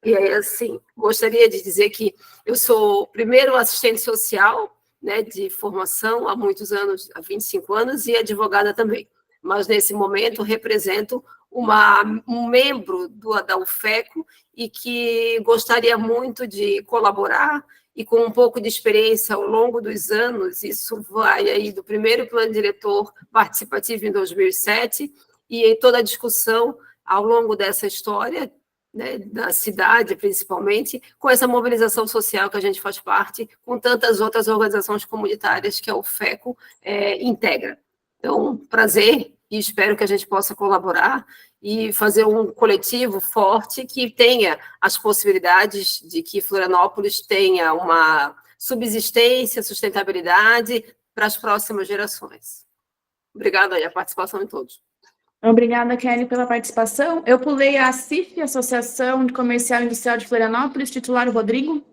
E aí, assim, gostaria de dizer que eu sou primeiro assistente social, né, de formação há muitos anos, há 25 anos, e advogada também. Mas, nesse momento, represento um membro da UFECO e que gostaria muito de colaborar e com um pouco de experiência ao longo dos anos, isso vai aí do primeiro plano diretor participativo em 2007 e em toda a discussão ao longo dessa história, né, da cidade, principalmente, com essa mobilização social que a gente faz parte, com tantas outras organizações comunitárias que a UFECO integra. Então, prazer, e espero que a gente possa colaborar e fazer um coletivo forte que tenha as possibilidades de que Florianópolis tenha uma subsistência, sustentabilidade para as próximas gerações. Obrigada aí a participação de todos. Obrigada, Kelly, pela participação. Eu pulei a ACIF, Associação de Comercial e Industrial de Florianópolis, titular Rodrigo.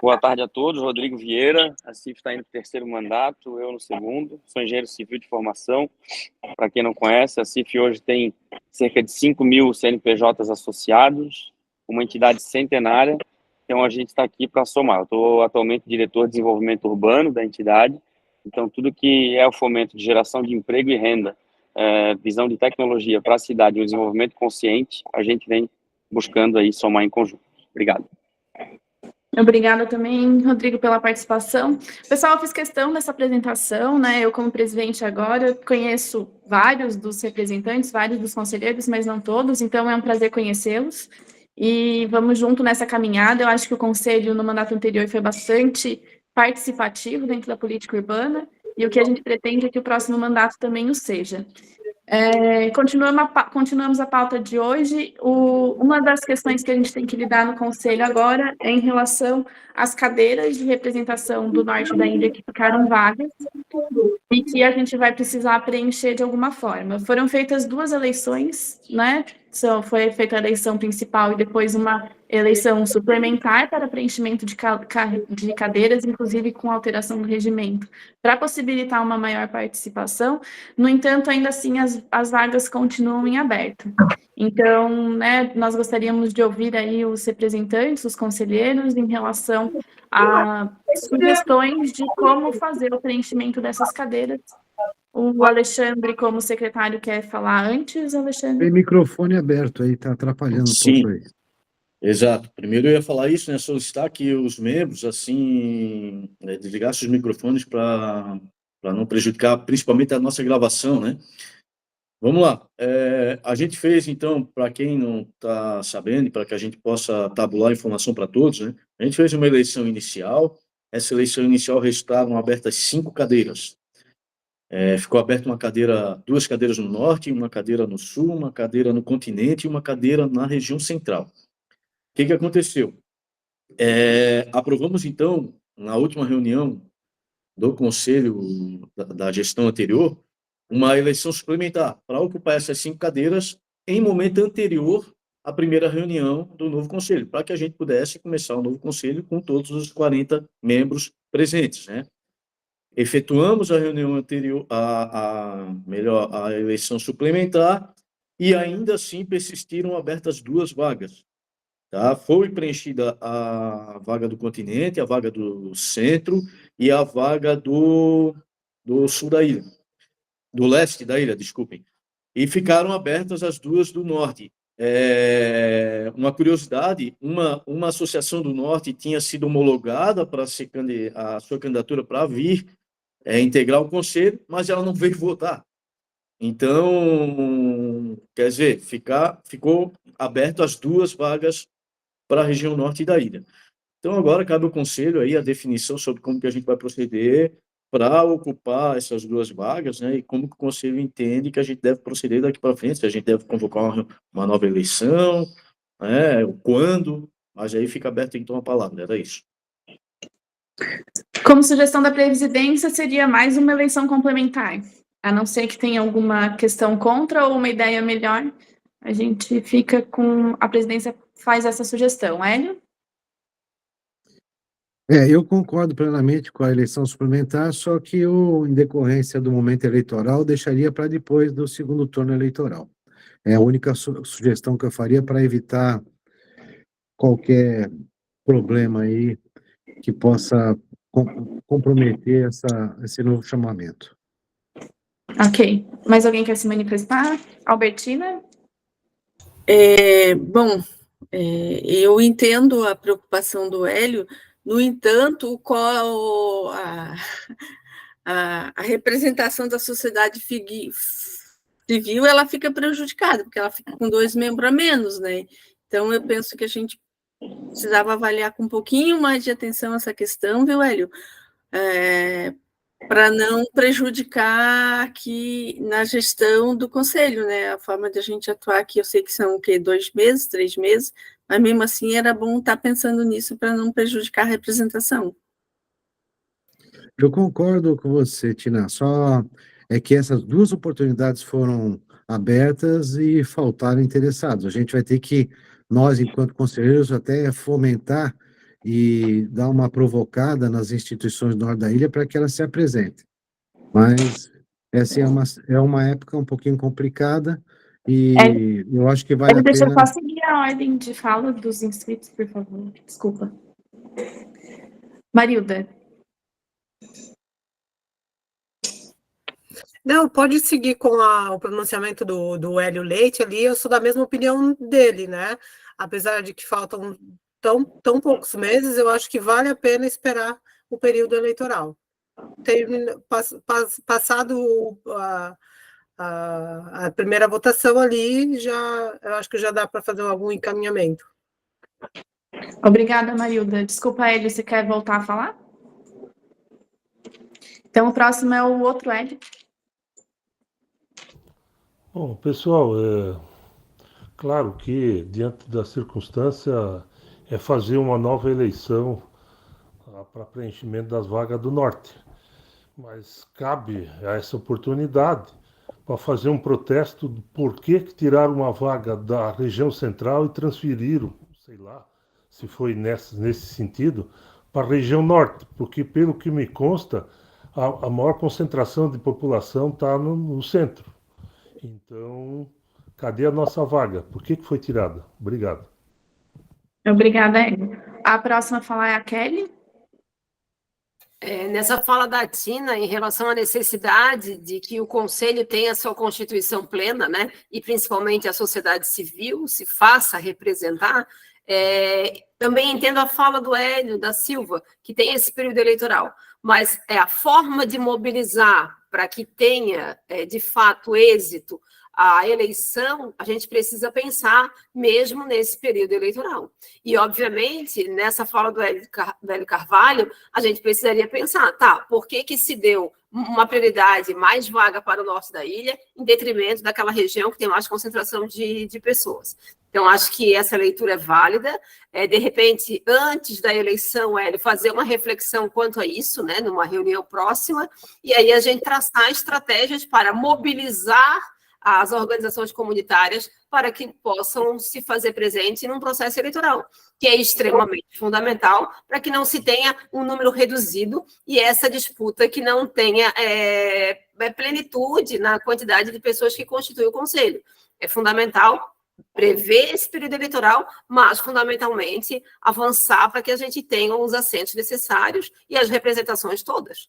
Boa tarde a todos, Rodrigo Vieira, a CIF está indo para o 3º mandato, eu no 2º, sou engenheiro civil de formação. Para quem não conhece, a CIF hoje tem cerca de 5.000 CNPJs associados, uma entidade centenária, então a gente está aqui para somar. Eu estou atualmente diretor de desenvolvimento urbano da entidade, então tudo que é o fomento de geração de emprego e renda, visão de tecnologia para a cidade e o desenvolvimento consciente, a gente vem buscando aí somar em conjunto. Obrigado. Obrigada também, Rodrigo, pela participação. Pessoal, eu fiz questão dessa apresentação, né? Eu, como presidente agora, conheço vários dos representantes, vários dos conselheiros, mas não todos, então é um prazer conhecê-los. E vamos junto nessa caminhada. Eu acho que o conselho, no mandato anterior, foi bastante participativo dentro da política urbana, e o que a gente pretende é que o próximo mandato também o seja. Continuamos a pauta de hoje. Uma das questões que a gente tem que lidar no Conselho agora é em relação às cadeiras de representação do norte da ilha que ficaram vagas e que a gente vai precisar preencher de alguma forma. Foram feitas 2 eleições, né? Foi feita a eleição principal e depois uma eleição suplementar para preenchimento de cadeiras, inclusive com alteração do regimento, para possibilitar uma maior participação. No entanto, ainda assim, as vagas continuam em aberto. Então, né, nós gostaríamos de ouvir aí os representantes, os conselheiros, em relação a sugestões de como fazer o preenchimento dessas cadeiras. O Alexandre, como secretário, quer falar antes, Alexandre? Tem microfone aberto aí, está atrapalhando um pouco aí. Exato. Primeiro eu ia falar isso, né, solicitar que os membros, assim, desligassem os microfones para não prejudicar, principalmente a nossa gravação, né? Vamos lá. A gente fez, então, para quem não está sabendo, para que a gente possa tabular a informação para todos, né? A gente fez uma eleição inicial. Essa eleição inicial restaram abertas 5 cadeiras. Ficou aberta 2 cadeiras no norte, uma cadeira no sul, uma cadeira no continente e uma cadeira na região central. O que aconteceu? Aprovamos, então, na última reunião do Conselho da gestão anterior, uma eleição suplementar para ocupar essas 5 cadeiras em momento anterior à primeira reunião do novo Conselho, para que a gente pudesse começar o novo Conselho com todos os 40 membros presentes, né? Efetuamos a reunião anterior, a eleição suplementar, e ainda assim persistiram abertas 2 vagas. Tá? Foi preenchida a vaga do continente, a vaga do centro e a vaga do sul da ilha, do leste da ilha, desculpem. E ficaram abertas as 2 do norte. Uma curiosidade, uma associação do norte tinha sido homologada para a sua candidatura para vir integrar o conselho, mas ela não veio votar. Então, quer dizer, ficou aberto as 2 vagas para a região norte da ilha. Então, agora cabe ao conselho aí a definição sobre como que a gente vai proceder para ocupar essas 2 vagas, né, e como que o conselho entende que a gente deve proceder daqui para frente, se a gente deve convocar uma nova eleição, né, quando, mas aí fica aberto então a palavra, era isso. Como sugestão da presidência, seria mais uma eleição complementar, a não ser que tenha alguma questão contra ou uma ideia melhor, a gente fica com, a presidência faz essa sugestão. Hélio? Eu concordo plenamente com a eleição suplementar, só que eu, em decorrência do momento eleitoral, deixaria para depois do segundo turno eleitoral. É a única sugestão que eu faria para evitar qualquer problema aí que possa comprometer esse novo chamamento. Ok. Mais alguém quer se manifestar? Albertina? Eu entendo a preocupação do Hélio, no entanto, qual a representação da sociedade civil, ela fica prejudicada, porque ela fica com 2 membros a menos, né? Então, eu penso que a gente precisava avaliar com um pouquinho mais de atenção essa questão, viu, Hélio? Para não prejudicar aqui na gestão do conselho, né? A forma de a gente atuar aqui, eu sei que são o quê? 2 meses, 3 meses, mas mesmo assim era bom estar pensando nisso para não prejudicar a representação. Eu concordo com você, Tina, só é que essas duas oportunidades foram abertas e faltaram interessados. A gente vai ter que, nós, enquanto conselheiros, até fomentar e dar uma provocada nas instituições do norte da ilha para que elas se apresentem. Mas essa é uma época um pouquinho complicada e eu acho que vale a Deixa eu pena... só seguir a ordem de fala dos inscritos, por favor. Desculpa. Marilda. Não, pode seguir com o pronunciamento do Hélio Leite ali, eu sou da mesma opinião dele, né? Apesar de que faltam tão poucos meses, eu acho que vale a pena esperar o período eleitoral. Passado a primeira votação ali, eu acho que já dá para fazer algum encaminhamento. Obrigada, Marilda. Desculpa, Hélio, você quer voltar a falar? Então, o próximo é o outro Hélio. Bom, pessoal, claro que, diante da circunstância, é fazer uma nova eleição para preenchimento das vagas do Norte. Mas cabe a essa oportunidade para fazer um protesto do porquê que tiraram uma vaga da região central e transferiram, sei lá, se foi nesse sentido, para a região norte, porque, pelo que me consta, a maior concentração de população está no centro. Então, cadê a nossa vaga? Por que foi tirada? Obrigado. Obrigada, Hélio. A próxima a falar é a Kelly. Nessa fala da Tina, em relação à necessidade de que o Conselho tenha sua constituição plena, né, e principalmente a sociedade civil se faça representar, também entendo a fala do Hélio da Silva, que tem esse período eleitoral, mas a forma de mobilizar para que tenha, de fato, êxito a eleição, a gente precisa pensar mesmo nesse período eleitoral. E, obviamente, nessa fala do Hélio Carvalho, a gente precisaria pensar, por que se deu uma prioridade mais vaga para o norte da ilha, em detrimento daquela região que tem mais concentração de pessoas? Então, acho que essa leitura é válida. De repente, antes da eleição, Hélio, fazer uma reflexão quanto a isso, né, numa reunião próxima, e aí a gente traçar estratégias para mobilizar as organizações comunitárias para que possam se fazer presente num processo eleitoral, que é extremamente fundamental para que não se tenha um número reduzido e essa disputa que não tenha plenitude na quantidade de pessoas que constituem o Conselho. É fundamental prever esse período eleitoral, mas, fundamentalmente, avançar para que a gente tenha os assentos necessários e as representações todas.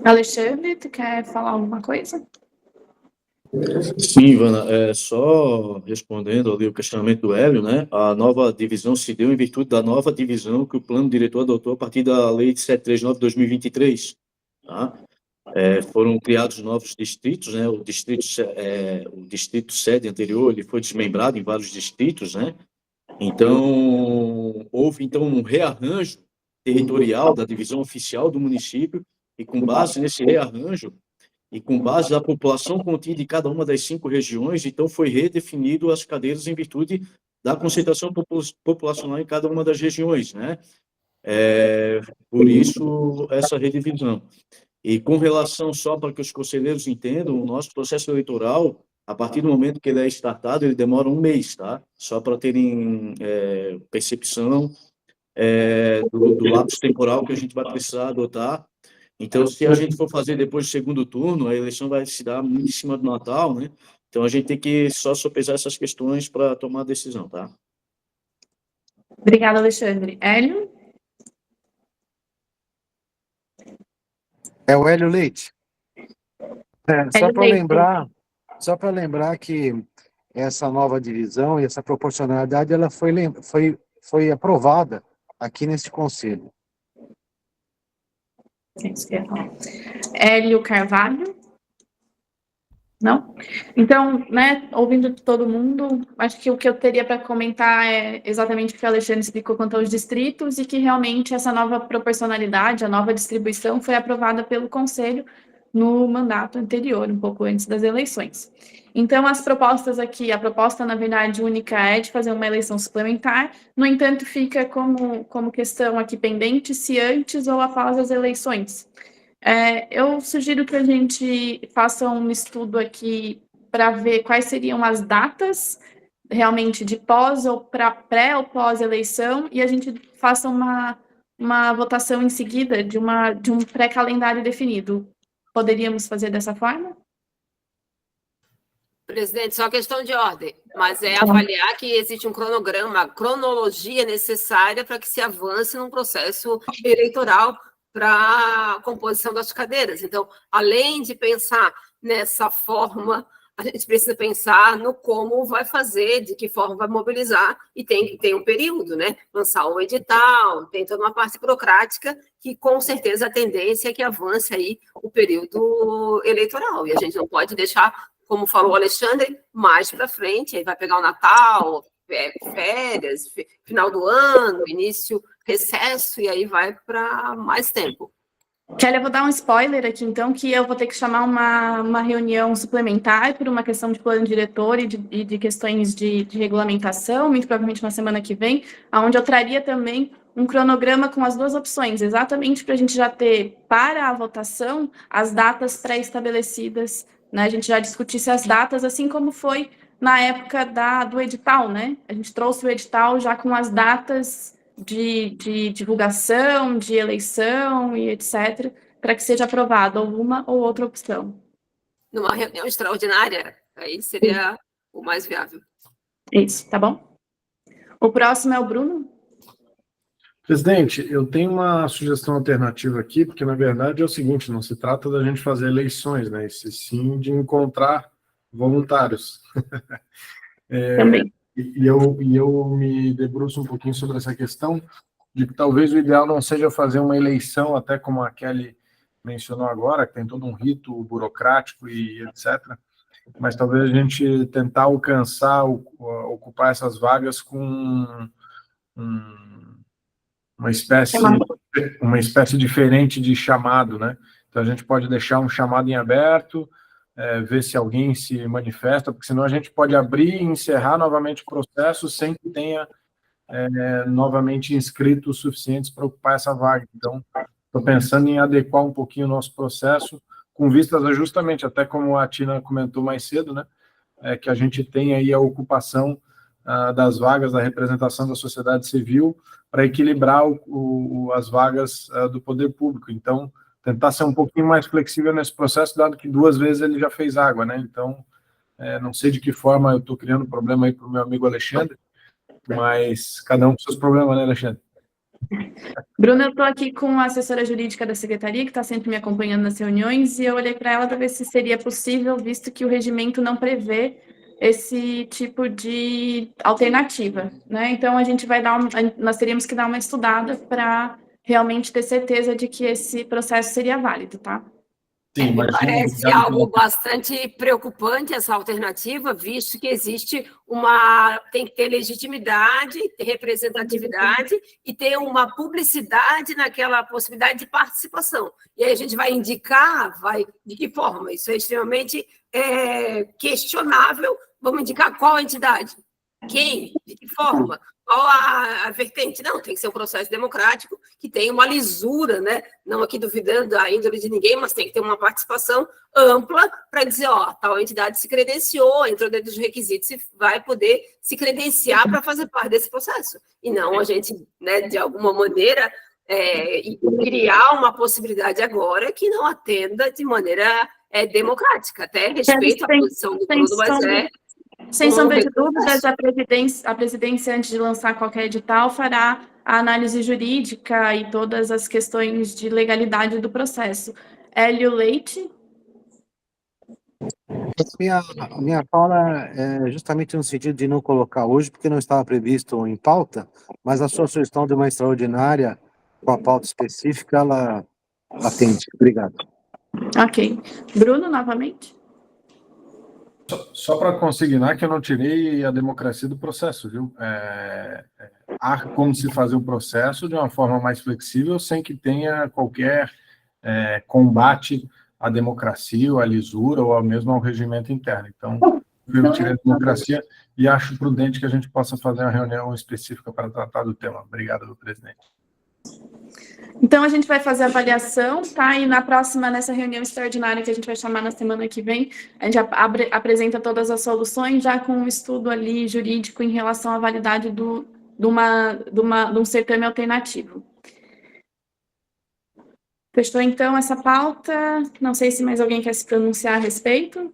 Alexandre, tu quer falar alguma coisa? Sim, Ivana, só respondendo ali o questionamento do Hélio, né, a nova divisão se deu em virtude da nova divisão que o plano diretor adotou a partir da Lei 739 de 2023, tá? Foram criados novos distritos, né, o distrito sede anterior, ele foi desmembrado em vários distritos, né, então, houve um rearranjo territorial da divisão oficial do município e com base nesse rearranjo, e com base na população contida em cada uma das 5 regiões, então foi redefinido as cadeiras em virtude da concentração populacional em cada uma das regiões, né? Por isso, essa redivisão. E com relação, só para que os conselheiros entendam, o nosso processo eleitoral, a partir do momento que ele é startado, ele demora 1 mês, tá? Só para terem percepção do lapso temporal que a gente vai precisar adotar. Então, se a gente for fazer depois do segundo turno, a eleição vai se dar muito em cima do Natal, né? Então, a gente tem que só sopesar essas questões para tomar a decisão, tá? Obrigada, Alexandre. Hélio? É o Hélio Leite. Só para lembrar que essa nova divisão e essa proporcionalidade ela foi aprovada aqui nesse Conselho. Hélio Carvalho? Não? Então, né, ouvindo todo mundo, acho que o que eu teria para comentar é exatamente o que o Alexandre explicou quanto aos distritos e que realmente essa nova proporcionalidade, a nova distribuição foi aprovada pelo Conselho no mandato anterior, um pouco antes das eleições. Então, as propostas aqui, a proposta, na verdade, única é de fazer uma eleição suplementar, no entanto, fica como questão aqui pendente se antes ou após as eleições. Eu sugiro que a gente faça um estudo aqui para ver quais seriam as datas realmente de pós ou pré ou pós-eleição, e a gente faça uma votação em seguida de um pré-calendário definido. Poderíamos fazer dessa forma? Presidente, só questão de ordem, mas é avaliar que existe um cronograma, a cronologia necessária para que se avance num processo eleitoral para a composição das cadeiras. Então, além de pensar nessa forma, a gente precisa pensar no como vai fazer, de que forma vai mobilizar, e tem um período, né? Lançar o edital, tem toda uma parte burocrática que, com certeza, a tendência é que avance aí o período eleitoral, e a gente não pode deixar, como falou o Alexandre, mais para frente, aí vai pegar o Natal, férias, final do ano, início, recesso, e aí vai para mais tempo. Kelly, eu vou dar um spoiler aqui, então, que eu vou ter que chamar uma reunião suplementar por uma questão de plano diretor e de questões de regulamentação, muito provavelmente na semana que vem, onde eu traria também um cronograma com as duas opções, exatamente para a gente já ter, para a votação, as datas pré-estabelecidas, né? A gente já discutisse as datas, assim como foi na época do edital, né? A gente trouxe o edital já com as datas de divulgação, de eleição e etc., para que seja aprovada ou uma ou outra opção. Numa reunião extraordinária, aí seria o mais viável. Isso, tá bom? O próximo é o Bruno. Presidente, eu tenho uma sugestão alternativa aqui, porque, na verdade, é o seguinte, não se trata da gente fazer eleições, né? E sim de encontrar voluntários. Também. E eu me debruço um pouquinho sobre essa questão de que talvez o ideal não seja fazer uma eleição, até como a Kelly mencionou agora, que tem todo um rito burocrático e etc., mas talvez a gente tentar alcançar, ocupar essas vagas com uma espécie diferente de chamado, né? Então a gente pode deixar um chamado em aberto, ver se alguém se manifesta, porque senão a gente pode abrir e encerrar novamente o processo sem que tenha novamente inscritos suficientes para ocupar essa vaga. Então, estou pensando em adequar um pouquinho o nosso processo, com vistas a justamente, até como a Tina comentou mais cedo, né, que a gente tem aí a ocupação das vagas da representação da sociedade civil para equilibrar as vagas do poder público. Então, tentar ser um pouquinho mais flexível nesse processo, dado que 2 vezes ele já fez água, né? Então, não sei de que forma eu estou criando problema aí para o meu amigo Alexandre, mas cada um com seus problemas, né, Alexandre? Bruno, eu estou aqui com a assessora jurídica da secretaria, que está sempre me acompanhando nas reuniões, e eu olhei para ela para ver se seria possível, visto que o regimento não prevê esse tipo de alternativa, né? Então, a gente vai nós teríamos que dar uma estudada para realmente ter certeza de que esse processo seria válido, tá? Sim, Me parece algo bastante preocupante essa alternativa, visto que tem que ter legitimidade, ter representatividade e ter uma publicidade naquela possibilidade de participação. E aí a gente vai indicar, de que forma? Isso é extremamente questionável. Vamos indicar qual entidade? Quem? De que forma? Qual a vertente? Não, tem que ser um processo democrático que tenha uma lisura, né? Não aqui duvidando a índole de ninguém, mas tem que ter uma participação ampla para dizer, tal entidade se credenciou, entrou dentro dos requisitos e vai poder se credenciar para fazer parte desse processo. E não a gente, né, de alguma maneira, criar uma possibilidade agora que não atenda de maneira democrática. Até respeito à posição do Bruno, mas sem sombra de dúvidas, a presidência, antes de lançar qualquer edital, fará a análise jurídica e todas as questões de legalidade do processo. Hélio Leite. Minha fala é justamente no sentido de não colocar hoje, porque não estava previsto em pauta, mas a sua sugestão de uma extraordinária com a pauta específica, ela atende. Obrigado. Ok. Bruno, novamente. Só para consignar que eu não tirei a democracia do processo, viu? Há como se fazer o processo de uma forma mais flexível, sem que tenha qualquer combate à democracia, ou à lisura, ou mesmo ao regimento interno. Então, eu não tirei a democracia e acho prudente que a gente possa fazer uma reunião específica para tratar do tema. Obrigado, presidente. Então, a gente vai fazer a avaliação, tá? E nessa reunião extraordinária que a gente vai chamar na semana que vem, a gente apresenta todas as soluções, já com um estudo ali jurídico em relação à validade de um certame alternativo. Fechou, então, essa pauta. Não sei se mais alguém quer se pronunciar a respeito.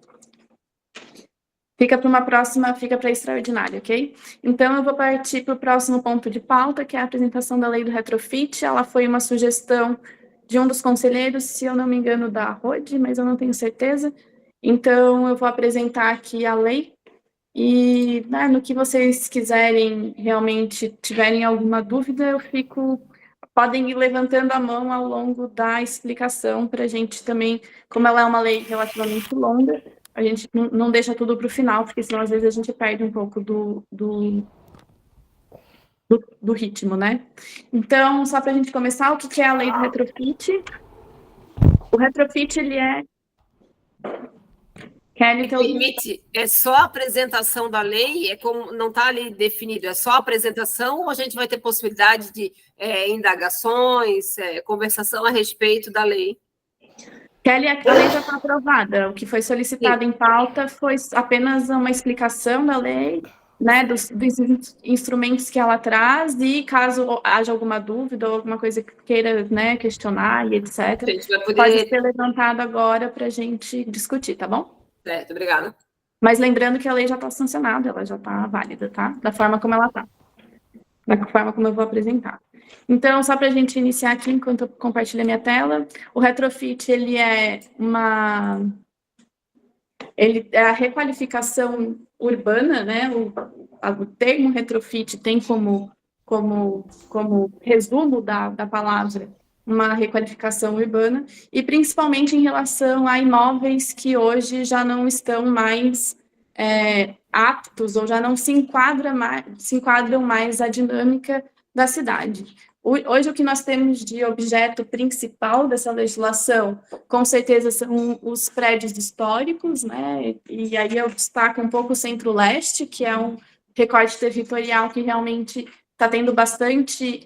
Fica para a extraordinária, ok? Então, eu vou partir para o próximo ponto de pauta, que é a apresentação da lei do retrofit. Ela foi uma sugestão de um dos conselheiros, se eu não me engano, da Rode, mas eu não tenho certeza. Então, eu vou apresentar aqui a lei. E no que vocês quiserem, realmente, tiverem alguma dúvida, podem ir levantando a mão ao longo da explicação para a gente também, como ela é uma lei relativamente longa, a gente não deixa tudo para o final, porque senão às vezes a gente perde um pouco do ritmo, né? Então, só para a gente começar, o que é a lei do retrofit? O retrofit, ele é... Me permite, é só a apresentação da lei? É como não está ali definido, é só a apresentação ou a gente vai ter possibilidade de indagações, conversação a respeito da lei? Kelly, a lei já está aprovada. O que foi solicitado em pauta foi apenas uma explicação da lei, né, dos instrumentos que ela traz, e caso haja alguma dúvida ou alguma coisa que queira, né, questionar e etc., A gente vai poder... pode ser levantado agora para a gente discutir, tá bom? Certo, obrigada. Mas lembrando que a lei já está sancionada, ela já está válida, tá? Da forma como ela está. Da forma como eu vou apresentar. Então, só para a gente iniciar aqui, enquanto eu compartilho a minha tela, o retrofit, ele é a requalificação urbana, né? O termo retrofit tem como resumo da palavra uma requalificação urbana, e principalmente em relação a imóveis que hoje já não estão mais aptos ou já não se enquadram mais à dinâmica da cidade. Hoje, o que nós temos de objeto principal dessa legislação, com certeza, são os prédios históricos, né? E aí eu destaco um pouco o Centro-Leste, que é um recorte territorial que realmente está tendo bastante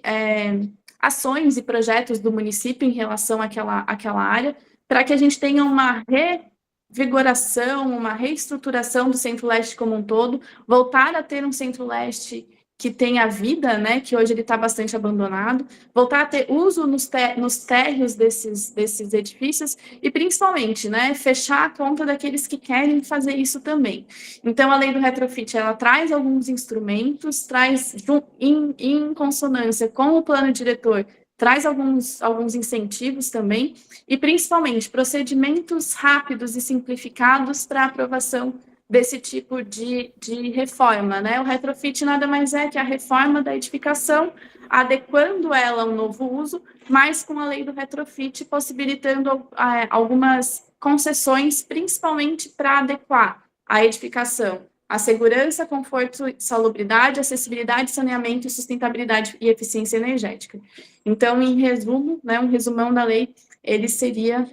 ações e projetos do município em relação àquela área, para que a gente tenha uma revigoração, uma reestruturação do Centro-Leste como um todo, voltar a ter um Centro-Leste que tenha vida, né, que hoje ele está bastante abandonado, voltar a ter uso nos térreos desses edifícios e, principalmente, né, fechar a conta daqueles que querem fazer isso também. Então, a lei do retrofit, ela traz alguns instrumentos, traz, em consonância com o plano diretor, traz alguns incentivos também, e, principalmente, procedimentos rápidos e simplificados para a aprovação desse tipo de reforma, né? O retrofit nada mais é que a reforma da edificação, adequando ela a um novo uso, mas com a lei do retrofit possibilitando algumas concessões, principalmente para adequar a edificação à segurança, conforto, salubridade, acessibilidade, saneamento e sustentabilidade e eficiência energética. Então, em resumo, né, um resumão da lei, ele seria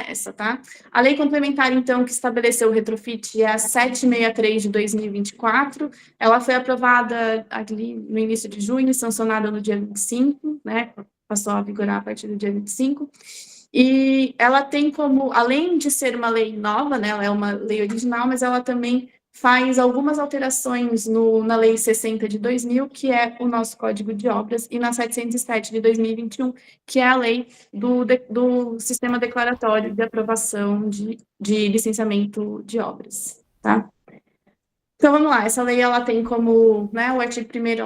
essa, tá? A lei complementar, então, que estabeleceu o retrofit é a 763 de 2024, ela foi aprovada ali no início de junho, sancionada no dia 25, né, passou a vigorar a partir do dia 25, e ela tem como, além de ser uma lei nova, né, ela é uma lei original, mas ela também faz algumas alterações na Lei 60 de 2000, que é o nosso Código de Obras, e na 707 de 2021, que é a lei do Sistema Declaratório de Aprovação de licenciamento de obras, tá? Então, vamos lá, essa lei, ela tem como, né, o artigo 1º,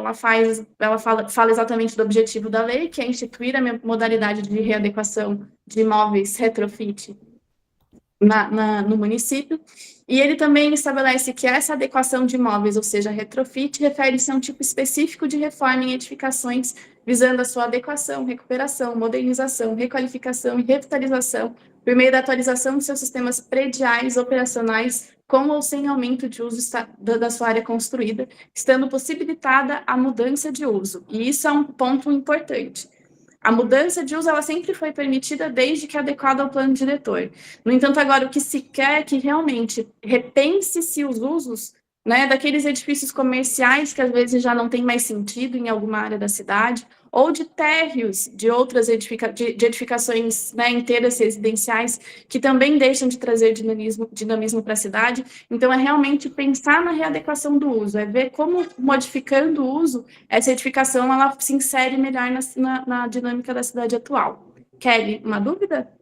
ela fala exatamente do objetivo da lei, que é instituir a modalidade de readequação de imóveis retrofit no município, e ele também estabelece que essa adequação de imóveis, ou seja, retrofit, refere-se a um tipo específico de reforma em edificações, visando a sua adequação, recuperação, modernização, requalificação e revitalização, por meio da atualização de seus sistemas prediais operacionais, com ou sem aumento de uso da sua área construída, estando possibilitada a mudança de uso. E isso é um ponto importante. A mudança de uso, ela sempre foi permitida desde que adequada ao plano diretor. No entanto, agora, o que se quer é que realmente repense-se os usos, né, daqueles edifícios comerciais que às vezes já não tem mais sentido em alguma área da cidade, ou de térreos de outras edificações, né, inteiras residenciais, que também deixam de trazer dinamismo para a cidade. Então, é realmente pensar na readequação do uso, é ver como, modificando o uso, essa edificação ela se insere melhor na dinâmica da cidade atual. Kelly, uma dúvida?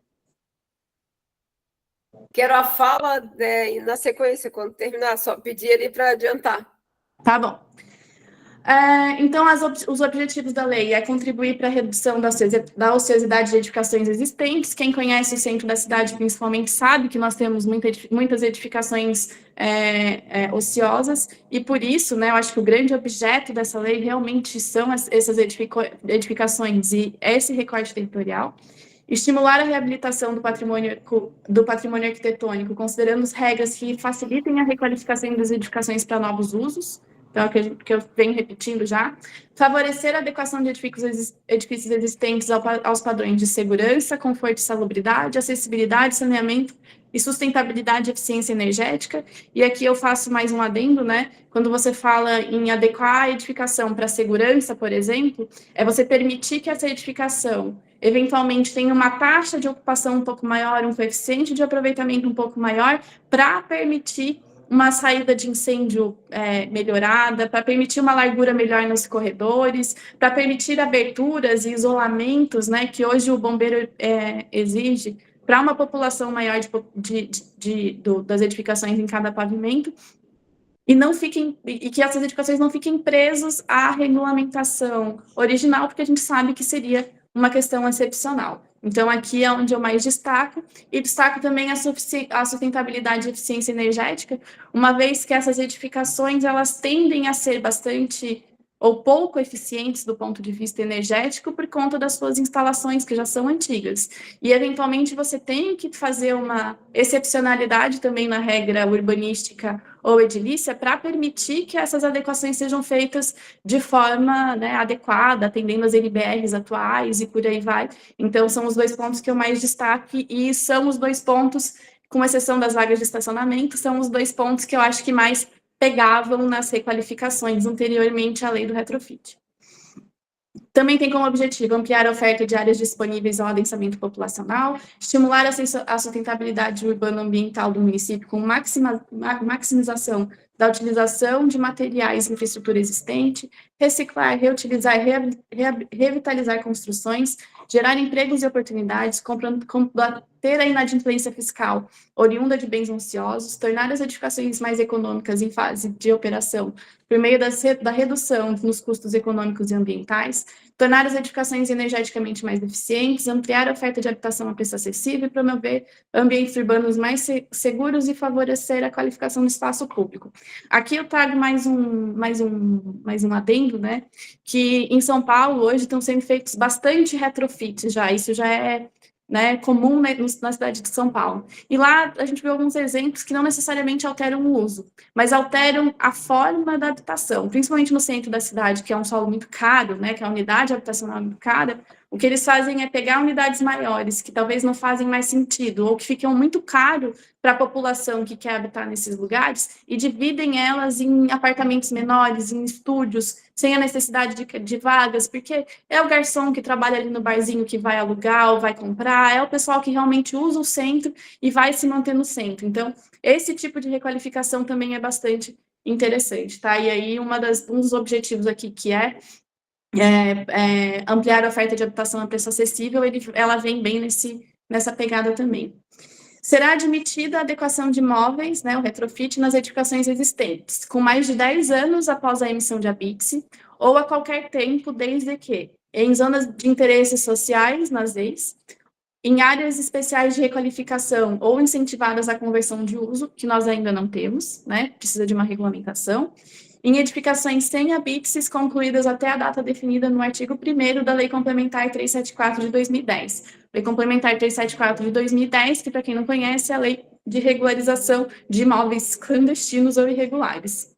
Quero a fala, na sequência, quando terminar, só pedir ali para adiantar. Tá bom. Então, os objetivos da lei é contribuir para a redução da ociosidade de edificações existentes. Quem conhece o centro da cidade, principalmente, sabe que nós temos muitas edificações ociosas, e por isso, né, eu acho que o grande objeto dessa lei realmente são essas edificações e esse recorte territorial. Estimular a reabilitação do patrimônio arquitetônico, considerando as regras que facilitem a requalificação das edificações para novos usos. Então, é o que eu venho repetindo já. Favorecer a adequação de edifícios existentes aos padrões de segurança, conforto e salubridade, acessibilidade, saneamento e sustentabilidade e eficiência energética. E aqui eu faço mais um adendo, né? Quando você fala em adequar a edificação para segurança, por exemplo, é você permitir que essa edificação eventualmente tenha uma taxa de ocupação um pouco maior, um coeficiente de aproveitamento um pouco maior, para permitir uma saída de incêndio melhorada, para permitir uma largura melhor nos corredores, para permitir aberturas e isolamentos, né, que hoje o bombeiro exige para uma população maior das edificações em cada pavimento, e que essas edificações não fiquem presas à regulamentação original, porque a gente sabe que seria uma questão excepcional. Então, aqui é onde eu mais destaco, e destaco também a sustentabilidade e eficiência energética, uma vez que essas edificações, elas tendem a ser bastante ou pouco eficientes do ponto de vista energético por conta das suas instalações, que já são antigas. E, eventualmente, você tem que fazer uma excepcionalidade também na regra urbanística ou edilícia para permitir que essas adequações sejam feitas de forma, né, adequada, atendendo às NBRs atuais e por aí vai. Então, são os dois pontos que eu mais destaco, e são os dois pontos, com exceção das vagas de estacionamento, são os dois pontos que eu acho que mais pegavam nas requalificações anteriormente à lei do retrofit. Também tem como objetivo ampliar a oferta de áreas disponíveis ao adensamento populacional, estimular a sustentabilidade urbana ambiental do município com maximização da utilização de materiais e infraestrutura existente, reciclar, reutilizar e revitalizar construções, gerar empregos e oportunidades, combater a inadimplência fiscal oriunda de bens ociosos, tornar as edificações mais econômicas em fase de operação por meio da redução nos custos econômicos e ambientais, tornar as edificações energeticamente mais eficientes, ampliar a oferta de habitação a preço acessível e promover ambientes urbanos mais seguros e favorecer a qualificação do espaço público. Aqui eu trago mais um adendo, né, que em São Paulo hoje estão sendo feitos bastante retrofits já, isso já é, né, comum na cidade de São Paulo. E lá a gente viu alguns exemplos que não necessariamente alteram o uso, mas alteram a forma da habitação, principalmente no centro da cidade, que é um solo muito caro, né, que a unidade habitacional é muito cara. O que eles fazem é pegar unidades maiores, que talvez não fazem mais sentido, ou que ficam muito caro para a população que quer habitar nesses lugares, e dividem elas em apartamentos menores, em estúdios, sem a necessidade de vagas, porque é o garçom que trabalha ali no barzinho que vai alugar ou vai comprar, é o pessoal que realmente usa o centro e vai se manter no centro. Então, esse tipo de requalificação também é bastante interessante, tá? E aí, um dos objetivos aqui, que é ampliar a oferta de habitação a preço acessível, ela vem bem nessa pegada também. Será admitida a adequação de imóveis, né, o retrofit, nas edificações existentes, com mais de 10 anos após a emissão de habite-se, ou a qualquer tempo, desde que, em zonas de interesses sociais, nas EIs, em áreas especiais de requalificação ou incentivadas à conversão de uso, que nós ainda não temos, né, precisa de uma regulamentação, em edificações sem habite-se concluídas até a data definida no artigo 1º da Lei Complementar 374 de 2010. Lei Complementar 374 de 2010, que, para quem não conhece, é a Lei de Regularização de Imóveis Clandestinos ou Irregulares.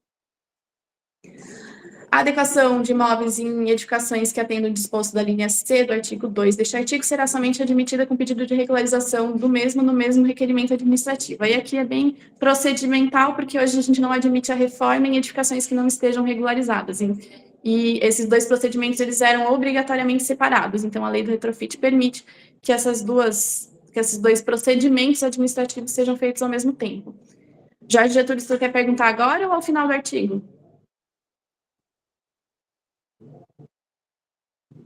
A adequação de imóveis em edificações que atendam o disposto da linha C do artigo 2 deste artigo será somente admitida com pedido de regularização do mesmo no mesmo requerimento administrativo. Aí aqui é bem procedimental, porque hoje a gente não admite a reforma em edificações que não estejam regularizadas. e esses dois procedimentos eles eram obrigatoriamente separados. Então, a lei do retrofit permite que esses dois procedimentos administrativos sejam feitos ao mesmo tempo. Jorge Getúlio, você quer perguntar agora ou ao final do artigo?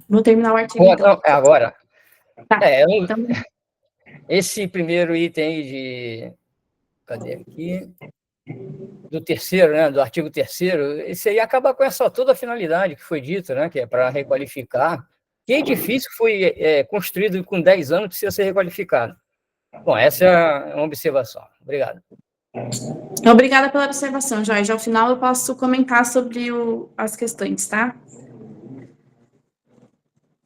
Vou terminar o artigo, então. Não, é agora. Tá. Então... Esse primeiro item aí de... Cadê aqui? Do terceiro, né? Do artigo 3º, esse aí acaba com toda a finalidade que foi dita, né? Que é para requalificar. Que edifício foi construído com 10 anos precisa ser requalificado? Bom, essa é uma observação. Obrigado. Obrigada pela observação, Jorge. Ao final eu posso comentar sobre as questões, tá?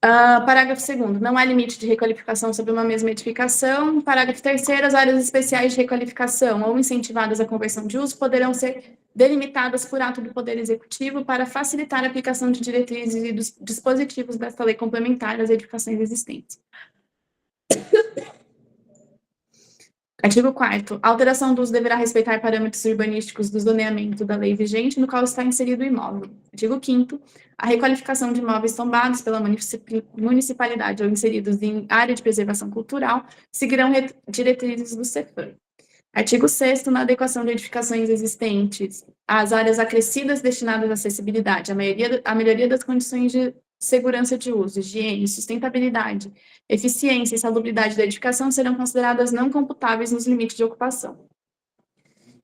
Parágrafo 2º. Não há limite de requalificação sobre uma mesma edificação. Parágrafo 3º. As áreas especiais de requalificação ou incentivadas à conversão de uso poderão ser delimitadas por ato do Poder Executivo para facilitar a aplicação de diretrizes e dos dispositivos desta lei complementar às edificações existentes. Artigo 4º. A alteração do uso deverá respeitar parâmetros urbanísticos do zoneamento da lei vigente, no qual está inserido o imóvel. Artigo 5º. A requalificação de imóveis tombados pela municipalidade ou inseridos em área de preservação cultural seguirão diretrizes do CEFAM. Artigo 6º. Na adequação de edificações existentes às áreas acrescidas destinadas à acessibilidade, a melhoria das condições de segurança de uso, higiene, sustentabilidade, eficiência e salubridade da edificação serão consideradas não computáveis nos limites de ocupação.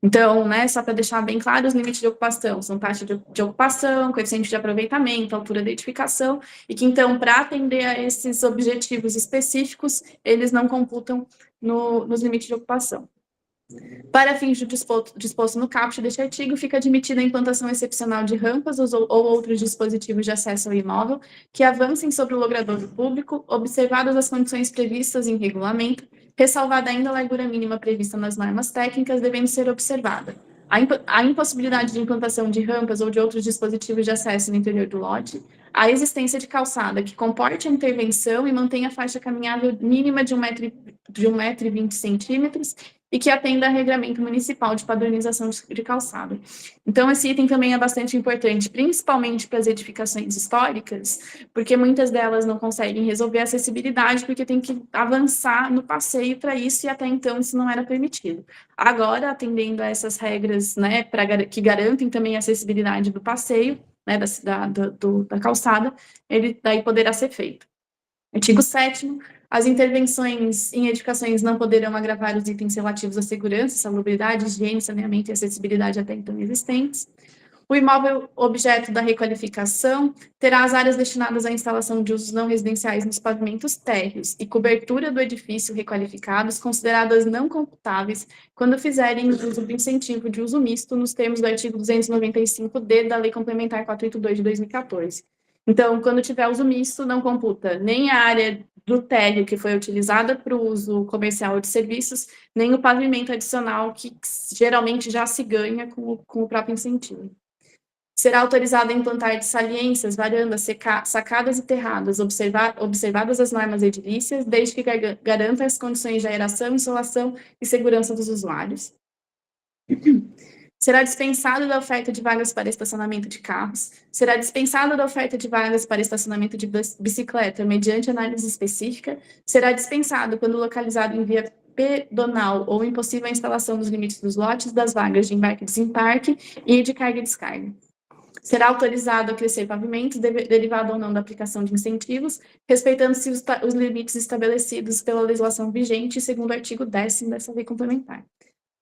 Então, né, só para deixar bem claro, os limites de ocupação são taxa de ocupação, coeficiente de aproveitamento, altura da edificação, e que, então, para atender a esses objetivos específicos, eles não computam nos limites de ocupação. Para fins do disposto no caput deste artigo, fica admitida a implantação excepcional de rampas ou outros dispositivos de acesso ao imóvel que avancem sobre o logradouro público, observadas as condições previstas em regulamento, ressalvada ainda a largura mínima prevista nas normas técnicas, devendo ser observada a impossibilidade de implantação de rampas ou de outros dispositivos de acesso no interior do lote, a existência de calçada que comporte a intervenção e mantenha a faixa caminhável mínima de 1,20 m e que atenda a regramento municipal de padronização de calçada. Então, esse item também é bastante importante, principalmente para as edificações históricas, porque muitas delas não conseguem resolver a acessibilidade, porque tem que avançar no passeio para isso, e até então isso não era permitido. Agora, atendendo a essas regras, né, que garantem também a acessibilidade do passeio, né, da calçada, ele daí poderá ser feito. Artigo 7º. As intervenções em edificações não poderão agravar os itens relativos à segurança, salubridade, higiene, saneamento e acessibilidade até então existentes. O imóvel objeto da requalificação terá as áreas destinadas à instalação de usos não residenciais nos pavimentos térreos e cobertura do edifício requalificados consideradas não computáveis quando fizerem uso do incentivo de uso misto nos termos do artigo 295-D da Lei Complementar 482 de 2014. Então, quando tiver uso misto, não computa nem a área do térreo que foi utilizada para o uso comercial ou de serviços, nem o pavimento adicional que geralmente já se ganha com o próprio incentivo. Será autorizado a implantar de saliências, varandas, sacadas e terradas, observadas as normas edilícias, desde que garanta as condições de aeração, insolação e segurança dos usuários. Será dispensado da oferta de vagas para estacionamento de carros. Será dispensado da oferta de vagas para estacionamento de bicicleta, mediante análise específica. Será dispensado quando localizado em via pedonal ou impossível a instalação dos limites dos lotes das vagas de embarque e desembarque e de carga e descarga. Será autorizado a crescer pavimentos, derivado ou não da aplicação de incentivos, respeitando-se os limites estabelecidos pela legislação vigente, segundo o artigo 10º dessa lei complementar.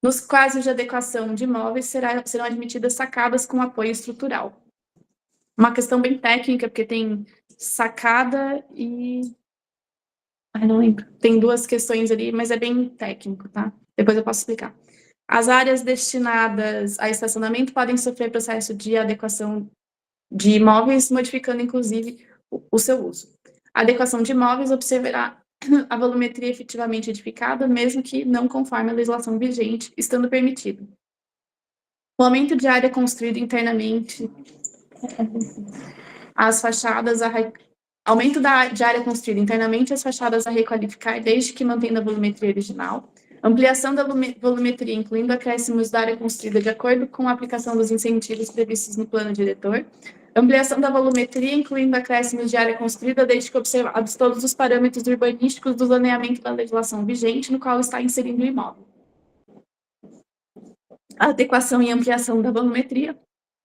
Nos casos de adequação de imóveis, serão admitidas sacadas com apoio estrutural. Uma questão bem técnica, porque tem sacada e... não lembro. Tem duas questões ali, mas é bem técnico, tá? Depois eu posso explicar. As áreas destinadas a estacionamento podem sofrer processo de adequação de imóveis, modificando, inclusive, o seu uso. A adequação de imóveis observará a volumetria efetivamente edificada, mesmo que não conforme a legislação vigente, estando permitido. O aumento de área construída internamente, as fachadas, aumento de área construída internamente, as fachadas a requalificar, desde que mantendo a volumetria original. Ampliação da volumetria, incluindo acréscimos da área construída de acordo com a aplicação dos incentivos previstos no plano diretor. Ampliação da volumetria, incluindo acréscimos de área construída, desde que observados todos os parâmetros urbanísticos do zoneamento da legislação vigente, no qual está inserido o imóvel. Adequação e ampliação da volumetria,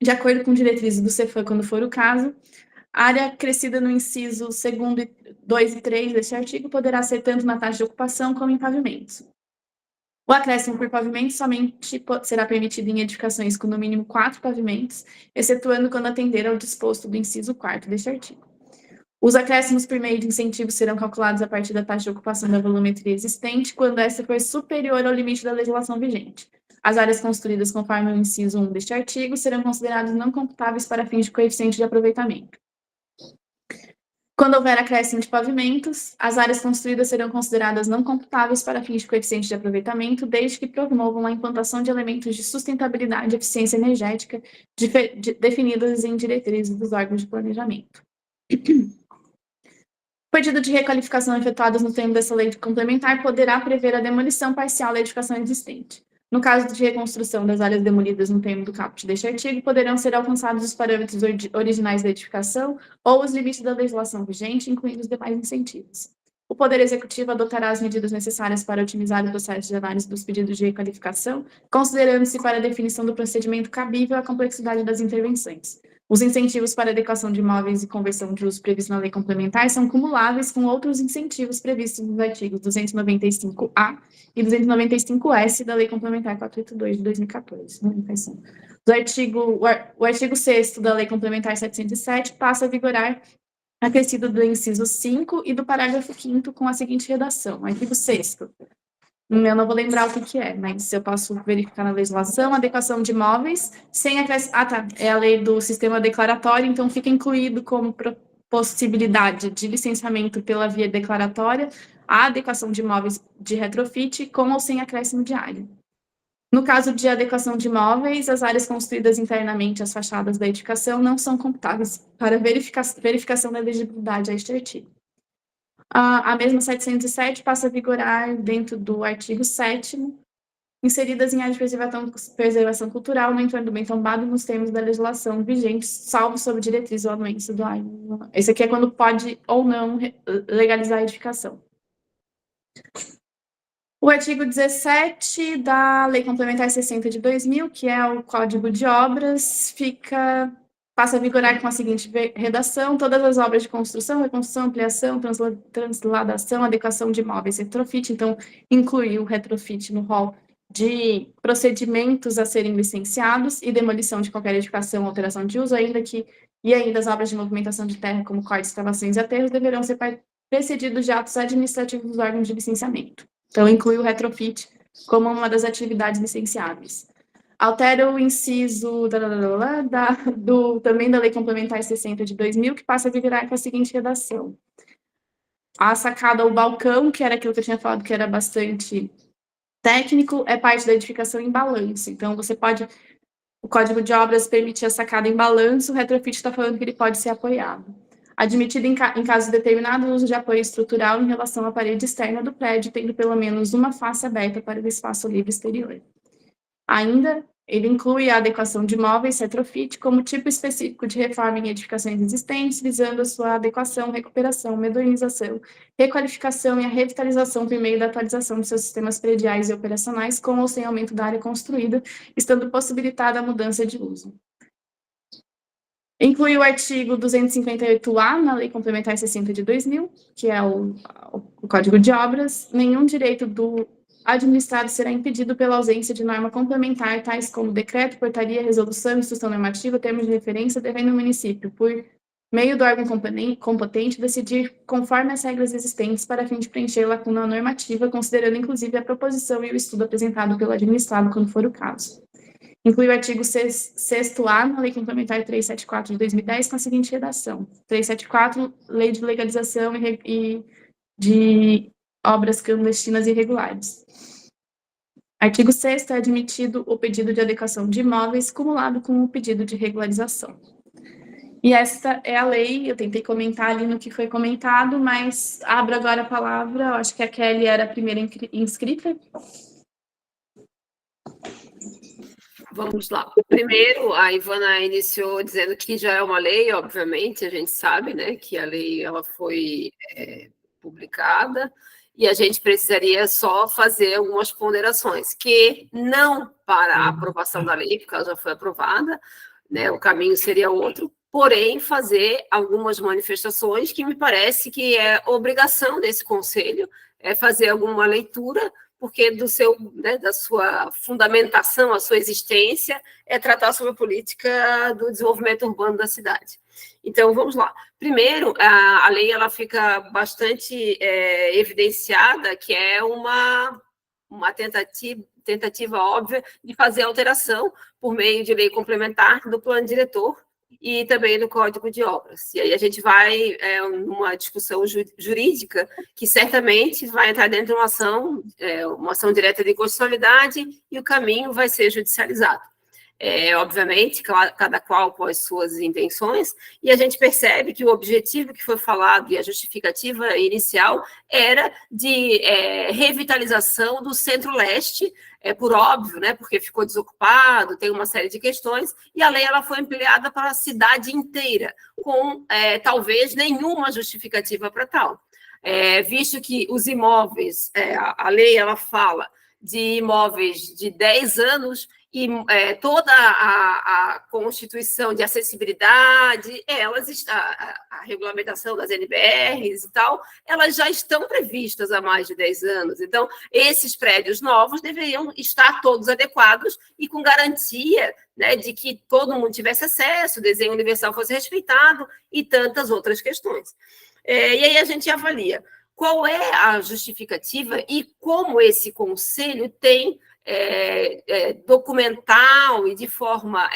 de acordo com diretrizes do Cefam, quando for o caso. A área crescida no inciso 2º, 2 e 3 deste artigo poderá ser tanto na taxa de ocupação como em pavimentos. O acréscimo por pavimento somente será permitido em edificações com no mínimo 4 pavimentos, excetuando quando atender ao disposto do inciso 4º deste artigo. Os acréscimos por meio de incentivos serão calculados a partir da taxa de ocupação da volumetria existente, quando esta for superior ao limite da legislação vigente. As áreas construídas conforme o inciso 1 deste artigo serão consideradas não computáveis para fins de coeficiente de aproveitamento. Quando houver acréscimo de pavimentos, as áreas construídas serão consideradas não computáveis para fins de coeficiente de aproveitamento, desde que promovam a implantação de elementos de sustentabilidade e eficiência energética definidos em diretrizes dos órgãos de planejamento. O pedido de requalificação efetuados no termo dessa lei complementar poderá prever a demolição parcial da edificação existente. No caso de reconstrução das áreas demolidas no termo do caput deste artigo, poderão ser alcançados os parâmetros originais da edificação ou os limites da legislação vigente, incluindo os demais incentivos. O Poder Executivo adotará as medidas necessárias para otimizar o processo de análise dos pedidos de requalificação, considerando-se para a definição do procedimento cabível a complexidade das intervenções. Os incentivos para adequação de imóveis e conversão de uso previstos na lei complementar são cumuláveis com outros incentivos previstos nos artigos 295-A e 295-S da Lei Complementar 482 de 2014. O artigo 6º da Lei Complementar 707 passa a vigorar acrescido do inciso 5 e do parágrafo 5º com a seguinte redação. Artigo 6º. Eu não vou lembrar o que é, mas eu posso verificar na legislação, adequação de imóveis, sem acréscimo... Ah, tá, é a lei do sistema declaratório, então fica incluído como possibilidade de licenciamento pela via declaratória a adequação de imóveis de retrofit com ou sem acréscimo de área. No caso de adequação de imóveis, as áreas construídas internamente às fachadas da edificação não são computáveis para verificação da elegibilidade a este artigo. A mesma 707 passa a vigorar dentro do artigo 7º, inseridas em área de preservação cultural no entorno do bem tombado nos termos da legislação vigente, salvo sob diretriz ou anuência do área. Esse aqui é quando pode ou não legalizar a edificação. O artigo 17 da Lei Complementar 60 de 2000, que é o Código de Obras, passa a vigorar com a seguinte redação: todas as obras de construção, reconstrução, ampliação, transladação, adequação de imóveis, retrofit, então inclui o retrofit no rol de procedimentos a serem licenciados e demolição de qualquer edificação ou alteração de uso, ainda as obras de movimentação de terra, como cortes, escavações e aterros, deverão ser precedidos de atos administrativos dos órgãos de licenciamento. Então, inclui o retrofit como uma das atividades licenciáveis. Altera o inciso também da Lei Complementar 60 de 2000, que passa a vigorar com a seguinte redação. A sacada ou balcão, que era aquilo que eu tinha falado que era bastante técnico, é parte da edificação em balanço. Então, o Código de Obras permite a sacada em balanço, o retrofit está falando que ele pode ser apoiado. Admitido em caso determinado o uso de apoio estrutural em relação à parede externa do prédio, tendo pelo menos uma face aberta para o espaço livre exterior. Ainda, ele inclui a adequação de imóveis retrofit como tipo específico de reforma em edificações existentes, visando a sua adequação, recuperação, modernização, requalificação e a revitalização por meio da atualização de seus sistemas prediais e operacionais, com ou sem aumento da área construída, estando possibilitada a mudança de uso. Inclui o artigo 258-A na Lei Complementar 60 de 2000, que é o Código de Obras. Nenhum direito do administrado será impedido pela ausência de norma complementar, tais como decreto, portaria, resolução, instrução normativa, termos de referência, devendo o município, por meio do órgão competente, decidir conforme as regras existentes para fim de preencher lacuna normativa, considerando inclusive a proposição e o estudo apresentado pelo administrado, quando for o caso. Inclui o artigo 6º-A na Lei Complementar 374 de 2010, com a seguinte redação. 374, Lei de Legalização e de Obras Clandestinas Irregulares. Artigo 6º, é admitido o pedido de adequação de imóveis cumulado com o pedido de regularização. E esta é a lei, eu tentei comentar ali no que foi comentado, mas abro agora a palavra, eu acho que a Kelly era a primeira inscrita. Vamos lá. Primeiro, a Ivana iniciou dizendo que já é uma lei, obviamente, a gente sabe, né, que a lei ela foi publicada e a gente precisaria só fazer algumas ponderações, que não para a aprovação da lei, porque ela já foi aprovada, né, o caminho seria outro, porém fazer algumas manifestações que me parece que é obrigação desse conselho, é fazer alguma leitura, porque da sua fundamentação, a sua existência, é tratar sobre a política do desenvolvimento urbano da cidade. Então, vamos lá. Primeiro, a lei ela fica bastante evidenciada, que é uma tentativa óbvia de fazer alteração por meio de lei complementar do plano diretor e também do Código de Obras. E aí a gente vai numa discussão jurídica que certamente vai entrar dentro de uma ação direta de inconstitucionalidade e o caminho vai ser judicializado. Obviamente, cada qual com as suas intenções, e a gente percebe que o objetivo que foi falado e a justificativa inicial era de revitalização do centro-leste, por óbvio, né, porque ficou desocupado, tem uma série de questões, e a lei ela foi ampliada para a cidade inteira, com talvez nenhuma justificativa para tal. Visto que os imóveis, a lei ela fala de imóveis de 10 anos, e toda a constituição de acessibilidade, a regulamentação das NBRs e tal, elas já estão previstas há mais de 10 anos. Então, esses prédios novos deveriam estar todos adequados e com garantia, né, de que todo mundo tivesse acesso, o desenho universal fosse respeitado e tantas outras questões. E aí a gente avalia qual é a justificativa e como esse conselho tem documental e de forma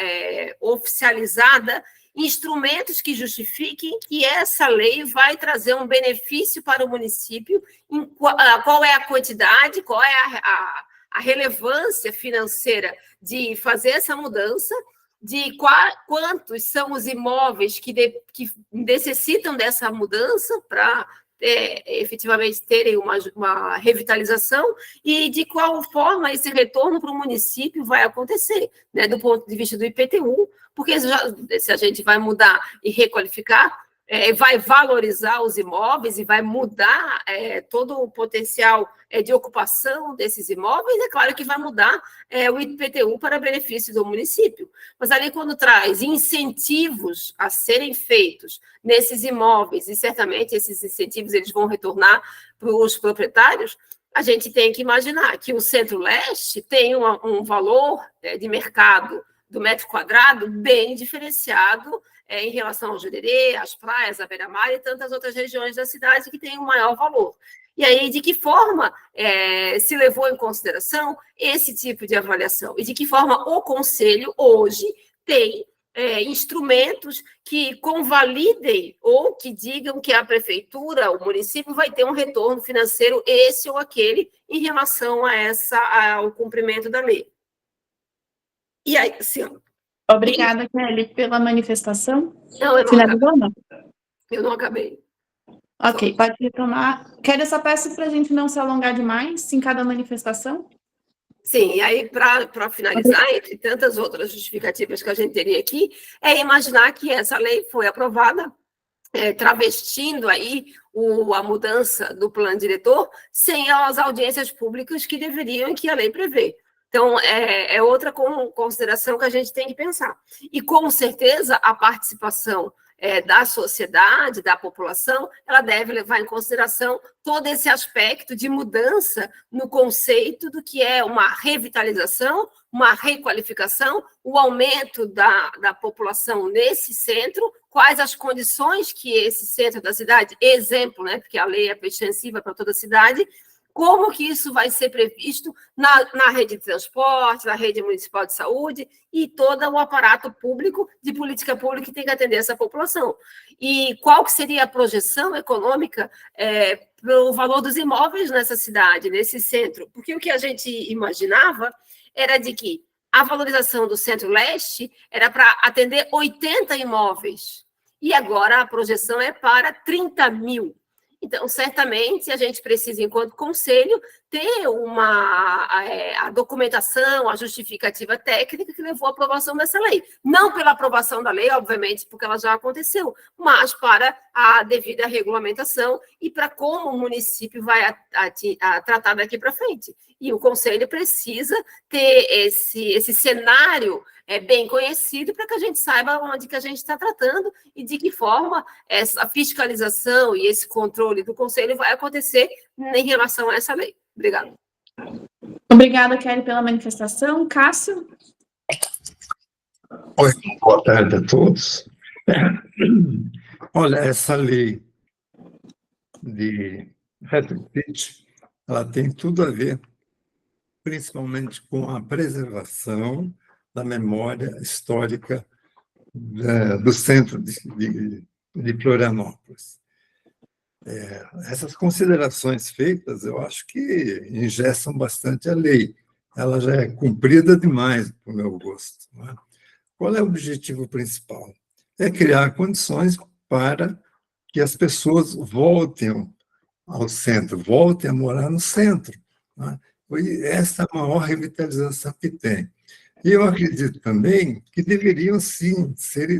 oficializada instrumentos que justifiquem que essa lei vai trazer um benefício para o município, qual é a quantidade, qual é a relevância financeira de fazer essa mudança, de quantos são os imóveis que necessitam dessa mudança para efetivamente terem uma revitalização e de qual forma esse retorno para o município vai acontecer, né, do ponto de vista do IPTU, porque se a gente vai mudar e requalificar, vai valorizar os imóveis e vai mudar todo o potencial de ocupação desses imóveis, é claro que vai mudar o IPTU para benefício do município. Mas ali, quando traz incentivos a serem feitos nesses imóveis, e certamente esses incentivos eles vão retornar para os proprietários, a gente tem que imaginar que o Centro-Leste tem um valor de mercado do metro quadrado bem diferenciado em relação ao Jurerê, às praias, à beira-mar e tantas outras regiões da cidade que têm um maior valor. E aí, de que forma se levou em consideração esse tipo de avaliação? E de que forma o Conselho, hoje, tem instrumentos que convalidem ou que digam que a prefeitura, o município, vai ter um retorno financeiro, esse ou aquele, em relação ao cumprimento da lei. E aí, sim. Obrigada, Kelly, pela manifestação. Não, eu não acabei. Ok, pode retomar. Kelly, eu só peço para a gente não se alongar demais em cada manifestação. Sim, e aí, para finalizar, entre tantas outras justificativas que a gente teria aqui, é imaginar que essa lei foi aprovada, travestindo aí a mudança do plano diretor, sem as audiências públicas que deveriam e que a lei prevê. Então, é outra consideração que a gente tem que pensar. E, com certeza, a participação da sociedade, da população, ela deve levar em consideração todo esse aspecto de mudança no conceito do que é uma revitalização, uma requalificação, o aumento da população nesse centro, quais as condições que esse centro da cidade, exemplo, né, porque a lei é extensiva para toda a cidade, como que isso vai ser previsto na rede de transporte, na rede municipal de saúde e todo o aparato público de política pública que tem que atender essa população. E qual que seria a projeção econômica pelo valor dos imóveis nessa cidade, nesse centro? Porque o que a gente imaginava era de que a valorização do Centro-Leste era para atender 80 imóveis, e agora a projeção é para 30 mil. Então, certamente, a gente precisa, enquanto conselho, ter a documentação, a justificativa técnica que levou à aprovação dessa lei. Não pela aprovação da lei, obviamente, porque ela já aconteceu, mas para a devida regulamentação e para como o município vai tratar daqui para frente. E o Conselho precisa ter esse cenário bem conhecido para que a gente saiba onde que a gente está tratando e de que forma essa fiscalização e esse controle do Conselho vai acontecer em relação a essa lei. Obrigada. Obrigada, Kelly, pela manifestação. Cássio? Oi, boa tarde a todos. Olha, essa lei de retrofit, ela tem tudo a ver, principalmente com a preservação da memória histórica do centro de Florianópolis. Essas considerações feitas, eu acho que engessam bastante a lei. Ela já é cumprida demais, para o meu gosto. Não é? Qual é o objetivo principal? É criar condições para que as pessoas voltem ao centro, voltem a morar no centro. Não é? Essa é a maior revitalização que tem. E eu acredito também que deveriam, sim, ser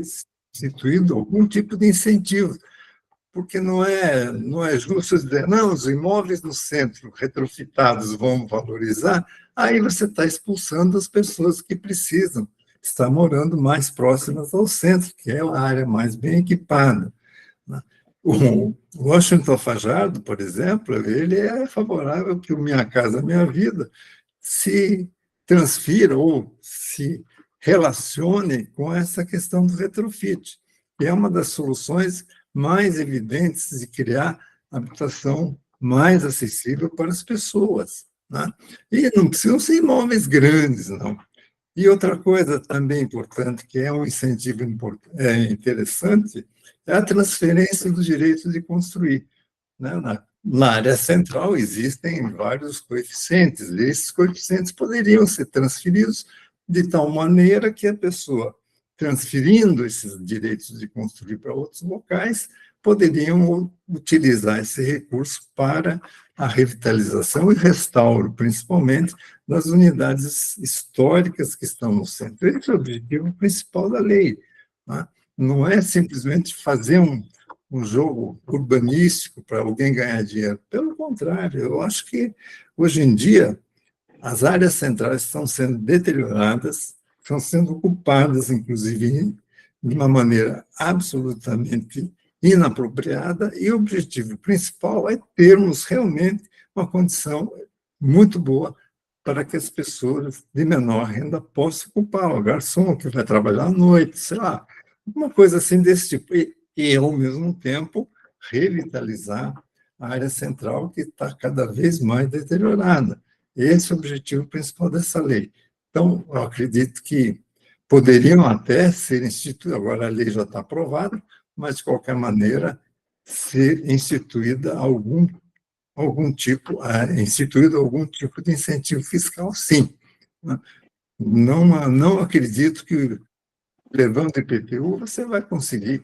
instituído algum tipo de incentivo, porque não é justo dizer, não, os imóveis no centro retrofitados vão valorizar, aí você está expulsando as pessoas que precisam estar morando mais próximas ao centro, que é a área mais bem equipada. O Washington Fajardo, por exemplo, ele é favorável que o Minha Casa Minha Vida se transfira ou se relacione com essa questão do retrofit, que é uma das soluções mais evidentes de criar habitação mais acessível para as pessoas. Né? E não precisam ser imóveis grandes, não. E outra coisa também importante, que é um incentivo interessante, é a transferência dos direitos de construir. Né? Na área central existem vários coeficientes, e esses coeficientes poderiam ser transferidos de tal maneira que a pessoa, transferindo esses direitos de construir para outros locais, poderiam utilizar esse recurso para a revitalização e restauro, principalmente, das unidades históricas que estão no centro. Esse é o objetivo principal da lei. Né? Não é simplesmente fazer um jogo urbanístico para alguém ganhar dinheiro. Pelo contrário, eu acho que, hoje em dia, as áreas centrais estão sendo deterioradas, estão sendo ocupadas, inclusive, de uma maneira absolutamente inapropriada, e o objetivo principal é termos realmente uma condição muito boa para que as pessoas de menor renda possam ocupar o garçom que vai trabalhar à noite, sei lá, uma coisa assim desse tipo. E, ao mesmo tempo, revitalizar a área central que está cada vez mais deteriorada. Esse é o objetivo principal dessa lei. Então, eu acredito que poderiam até ser instituídos, agora a lei já está aprovada, mas, de qualquer maneira, ser instituído algum tipo de incentivo fiscal, sim. Não acredito que, levando IPTU, você vai conseguir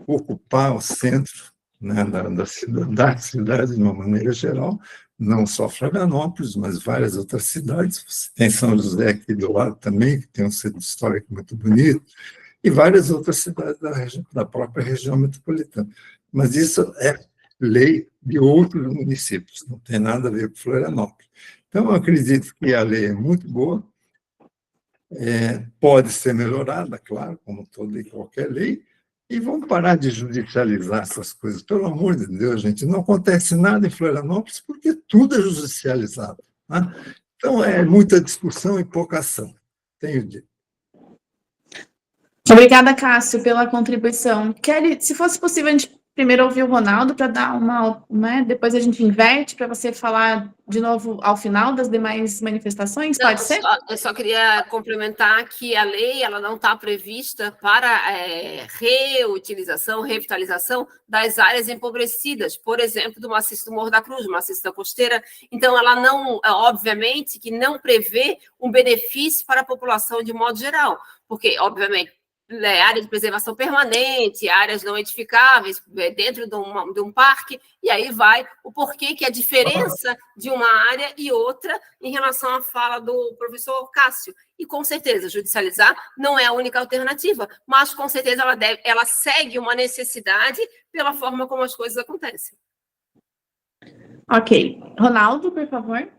ocupar o centro, né, da cidade, de uma maneira geral, não só Florianópolis, mas várias outras cidades. Você tem São José aqui do lado também, que tem um centro histórico muito bonito, e várias outras cidades da própria região metropolitana. Mas isso é lei de outros municípios, não tem nada a ver com Florianópolis. Então, eu acredito que a lei é muito boa, pode ser melhorada, claro, como toda e qualquer lei, e vamos parar de judicializar essas coisas. Pelo amor de Deus, gente, não acontece nada em Florianópolis porque tudo é judicializado. Né? Então, é muita discussão e pouca ação. Tenho dito. Obrigada, Cássio, pela contribuição. Kelly, se fosse possível, a gente primeiro ouvir o Ronaldo para dar uma, né, depois a gente inverte para você falar de novo ao final das demais manifestações, pode ser? Eu só queria complementar que a lei ela não está prevista para reutilização, revitalização das áreas empobrecidas, por exemplo, do maciço do Morro da Cruz, do maciço da Costeira. Então, ela não, obviamente, que não prevê um benefício para a população de modo geral, porque, obviamente, área de preservação permanente, áreas não edificáveis dentro de um parque, e aí vai o porquê que a diferença de uma área e outra em relação à fala do professor Cássio. E, com certeza, judicializar não é a única alternativa, mas, com certeza, ela segue uma necessidade pela forma como as coisas acontecem. Ok. Ronaldo, por favor.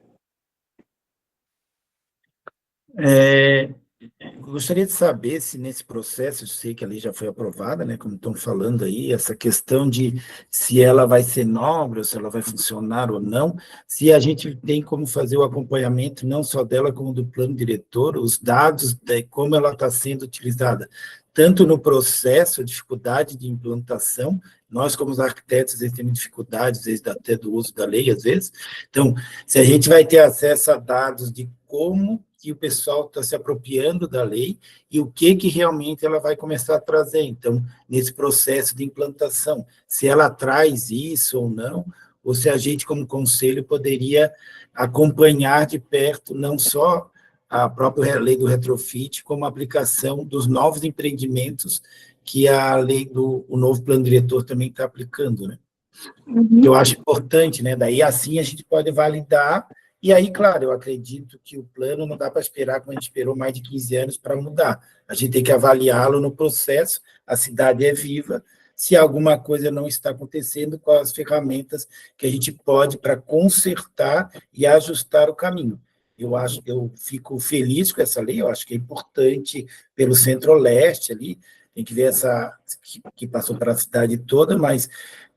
Gostaria de saber se nesse processo, eu sei que a lei já foi aprovada, né, como estão falando aí, essa questão de se ela vai ser nobre, ou se ela vai funcionar ou não, se a gente tem como fazer o acompanhamento não só dela, como do plano diretor, os dados de como ela está sendo utilizada, tanto no processo, dificuldade de implantação, nós como os arquitetos temos dificuldades, às vezes, até do uso da lei, às vezes, então, se a gente vai ter acesso a dados de como que o pessoal está se apropriando da lei e o que realmente ela vai começar a trazer, então, nesse processo de implantação, se ela traz isso ou não, ou se a gente, como conselho, poderia acompanhar de perto, não só a própria lei do retrofit, como a aplicação dos novos empreendimentos que a lei o novo plano diretor também está aplicando, né? Eu acho importante, né? Daí, assim, a gente pode validar. E aí, claro, eu acredito que o plano não dá para esperar, como a gente esperou mais de 15 anos para mudar. A gente tem que avaliá-lo no processo, a cidade é viva, se alguma coisa não está acontecendo, quais as ferramentas que a gente pode para consertar e ajustar o caminho. Eu fico feliz com essa lei, eu acho que é importante pelo Centro-Oeste ali, tem que ver essa que passou para a cidade toda, mas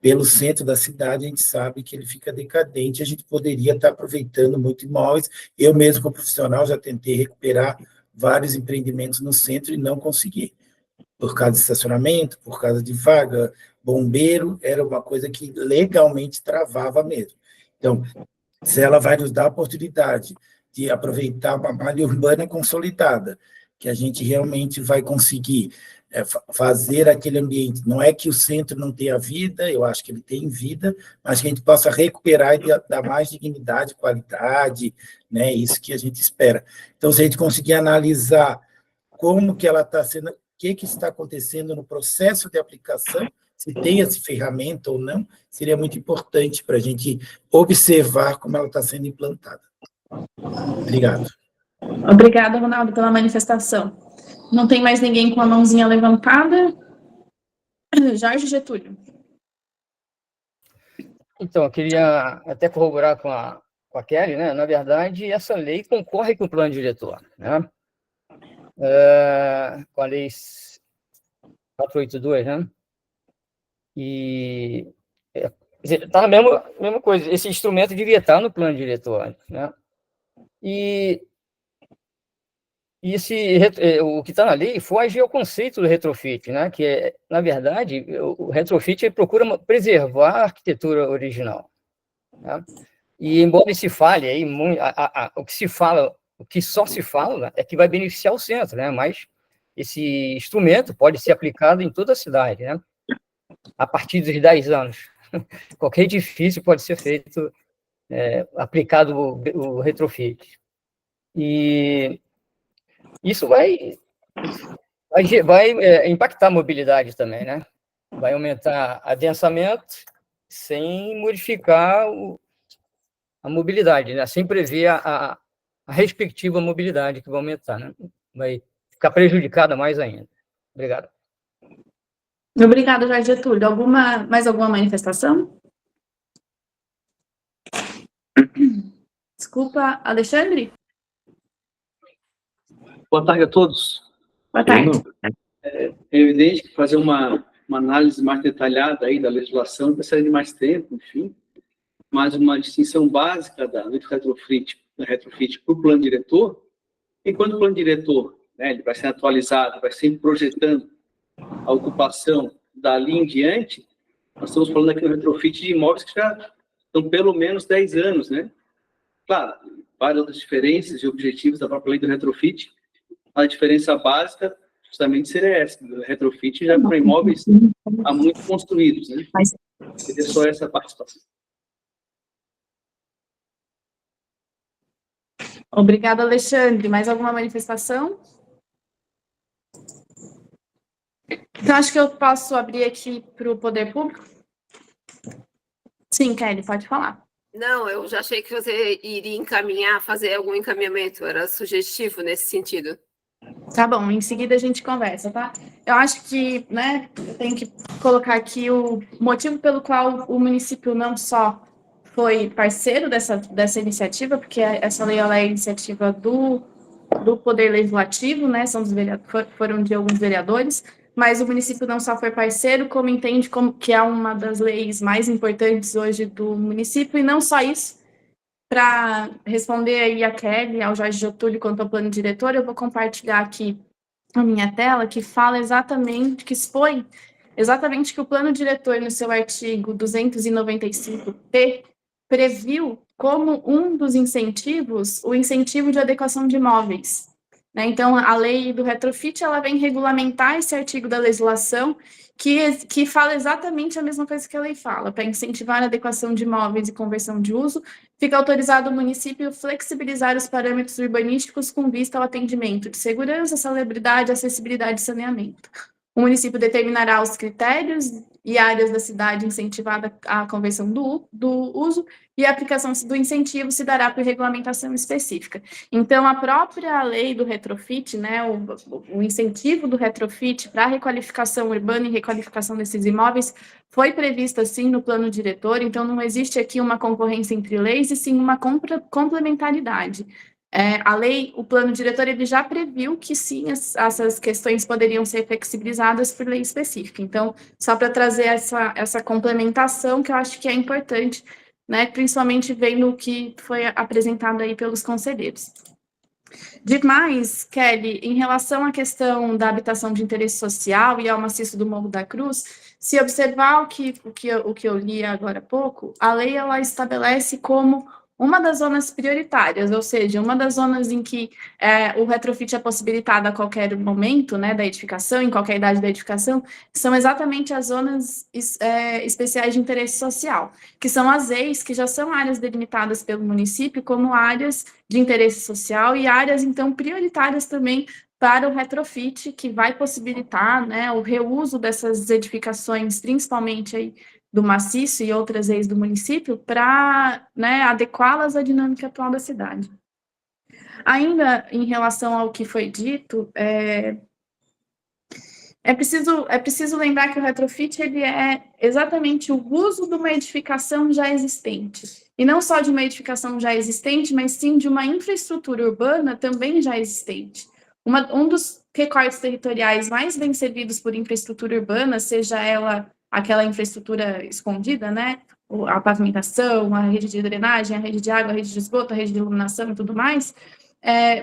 pelo centro da cidade, a gente sabe que ele fica decadente, a gente poderia estar aproveitando muito imóveis. Eu mesmo, como profissional, já tentei recuperar vários empreendimentos no centro e não consegui, por causa de estacionamento, por causa de vaga, bombeiro, era uma coisa que legalmente travava mesmo. Então, se ela vai nos dar a oportunidade de aproveitar uma malha urbana consolidada, que a gente realmente vai conseguir fazer aquele ambiente. Não é que o centro não tenha vida, eu acho que ele tem vida, mas que a gente possa recuperar e dar mais dignidade, qualidade, né? Isso que a gente espera. Então, se a gente conseguir analisar como que ela está sendo, o que está acontecendo no processo de aplicação, se tem essa ferramenta ou não, seria muito importante para a gente observar como ela está sendo implantada. Obrigado. Obrigada, Ronaldo, pela manifestação. Não tem mais ninguém com a mãozinha levantada. Jorge Getúlio. Então, eu queria até corroborar com a Kelly, né? Na verdade, essa lei concorre com o plano diretor, né? Com a lei 482, né? E está na mesma coisa. Esse instrumento devia estar no plano diretor, né? E o que está na lei foge ao conceito do retrofit, né? Que é, na verdade, o retrofit procura preservar a arquitetura original, né? E embora se fale aí o que só se fala é que vai beneficiar o centro, né? Mas esse instrumento pode ser aplicado em toda a cidade, né? A partir dos 10 anos. Qualquer edifício pode ser feito, aplicado o retrofit. E isso vai impactar a mobilidade também, né? Vai aumentar adensamento sem modificar a mobilidade, né? Sem prever a respectiva mobilidade que vai aumentar, né? Vai ficar prejudicada mais ainda. Obrigado. Obrigada, Jorge Getúlio. Mais alguma manifestação? Desculpa, Alexandre? Boa tarde a todos. Boa tarde. É evidente que fazer uma análise mais detalhada aí da legislação precisaria de mais tempo, enfim, mas uma distinção básica do retrofit para o plano diretor, e quando o plano diretor, né, ele vai ser atualizado, vai sempre projetando a ocupação dali em diante, nós estamos falando aqui no retrofit de imóveis que já estão pelo menos 10 anos, né? Claro, várias outras diferenças e objetivos da própria lei do retrofit. A diferença básica justamente seria essa, do retrofit já para imóveis há muito construídos, né? Seria só essa participação. Obrigada, Alexandre. Mais alguma manifestação? Então, acho que eu posso abrir aqui para o poder público. Sim, Kelly, pode falar. Não, eu já achei que você iria fazer algum encaminhamento, era sugestivo nesse sentido. Tá bom, em seguida a gente conversa, tá? Eu acho que, né, eu tenho que colocar aqui o motivo pelo qual o município não só foi parceiro dessa iniciativa, porque essa lei ela é iniciativa do Poder Legislativo, né, foram de alguns vereadores, mas o município não só foi parceiro, como entende que é uma das leis mais importantes hoje do município, e não só isso. Para responder aí a Kelly, ao Jorge Getúlio quanto ao plano diretor, eu vou compartilhar aqui a minha tela, que fala exatamente, que expõe exatamente que o plano diretor, no seu artigo 295-P, previu como um dos incentivos o incentivo de adequação de imóveis. Né? Então, a lei do retrofit, ela vem regulamentar esse artigo da legislação que fala exatamente a mesma coisa que a lei fala. Para incentivar a adequação de imóveis e conversão de uso, fica autorizado o município flexibilizar os parâmetros urbanísticos com vista ao atendimento de segurança, salubridade, acessibilidade e saneamento. O município determinará os critérios e áreas da cidade incentivada à conversão do uso, e a aplicação do incentivo se dará por regulamentação específica. Então, a própria lei do retrofit, né, o incentivo do retrofit para a requalificação urbana e requalificação desses imóveis foi prevista, sim, no plano diretor, então não existe aqui uma concorrência entre leis, e sim uma complementaridade. A lei, o plano diretor, ele já previu que sim, essas questões poderiam ser flexibilizadas por lei específica. Então, só para trazer essa complementação que eu acho que é importante, né, principalmente vendo o que foi apresentado aí pelos conselheiros. Demais, Kelly, em relação à questão da habitação de interesse social e ao maciço do Morro da Cruz, se observar o que eu li agora há pouco, a lei ela estabelece como uma das zonas prioritárias, ou seja, uma das zonas em que o retrofit é possibilitado a qualquer momento, né, da edificação, em qualquer idade da edificação, são exatamente as zonas especiais de interesse social, que são as EIs, que já são áreas delimitadas pelo município como áreas de interesse social e áreas, então, prioritárias também para o retrofit, que vai possibilitar, né, o reuso dessas edificações, principalmente aí do maciço e outras leis do município, para, né, adequá-las à dinâmica atual da cidade. Ainda em relação ao que foi dito, é preciso lembrar que o retrofit ele é exatamente o uso de uma edificação já existente. E não só de uma edificação já existente, mas sim de uma infraestrutura urbana também já existente. Um dos recortes territoriais mais bem servidos por infraestrutura urbana, seja ela aquela infraestrutura escondida, né? A pavimentação, a rede de drenagem, a rede de água, a rede de esgoto, a rede de iluminação e tudo mais,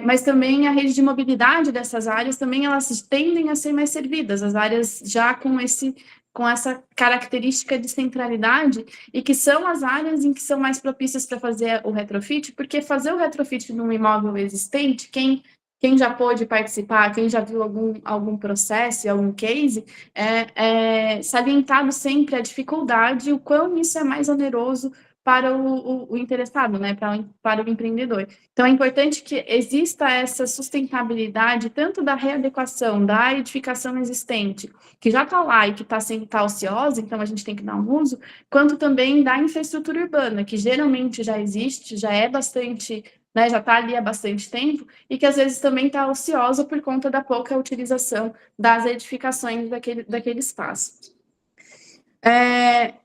mas também a rede de mobilidade dessas áreas, também elas tendem a ser mais servidas, as áreas já com essa característica de centralidade, e que são as áreas em que são mais propícias para fazer o retrofit, porque fazer o retrofit num imóvel existente, quem já pôde participar, quem já viu algum processo, algum case, salientado sempre a dificuldade, o quão isso é mais oneroso para o interessado, né, para o empreendedor. Então, é importante que exista essa sustentabilidade, tanto da readequação da edificação existente, que já está lá e que está ociosa, então a gente tem que dar um uso, quanto também da infraestrutura urbana, que geralmente já existe, já é bastante, né, já está ali há bastante tempo, e que às vezes também está ociosa por conta da pouca utilização das edificações daquele espaço.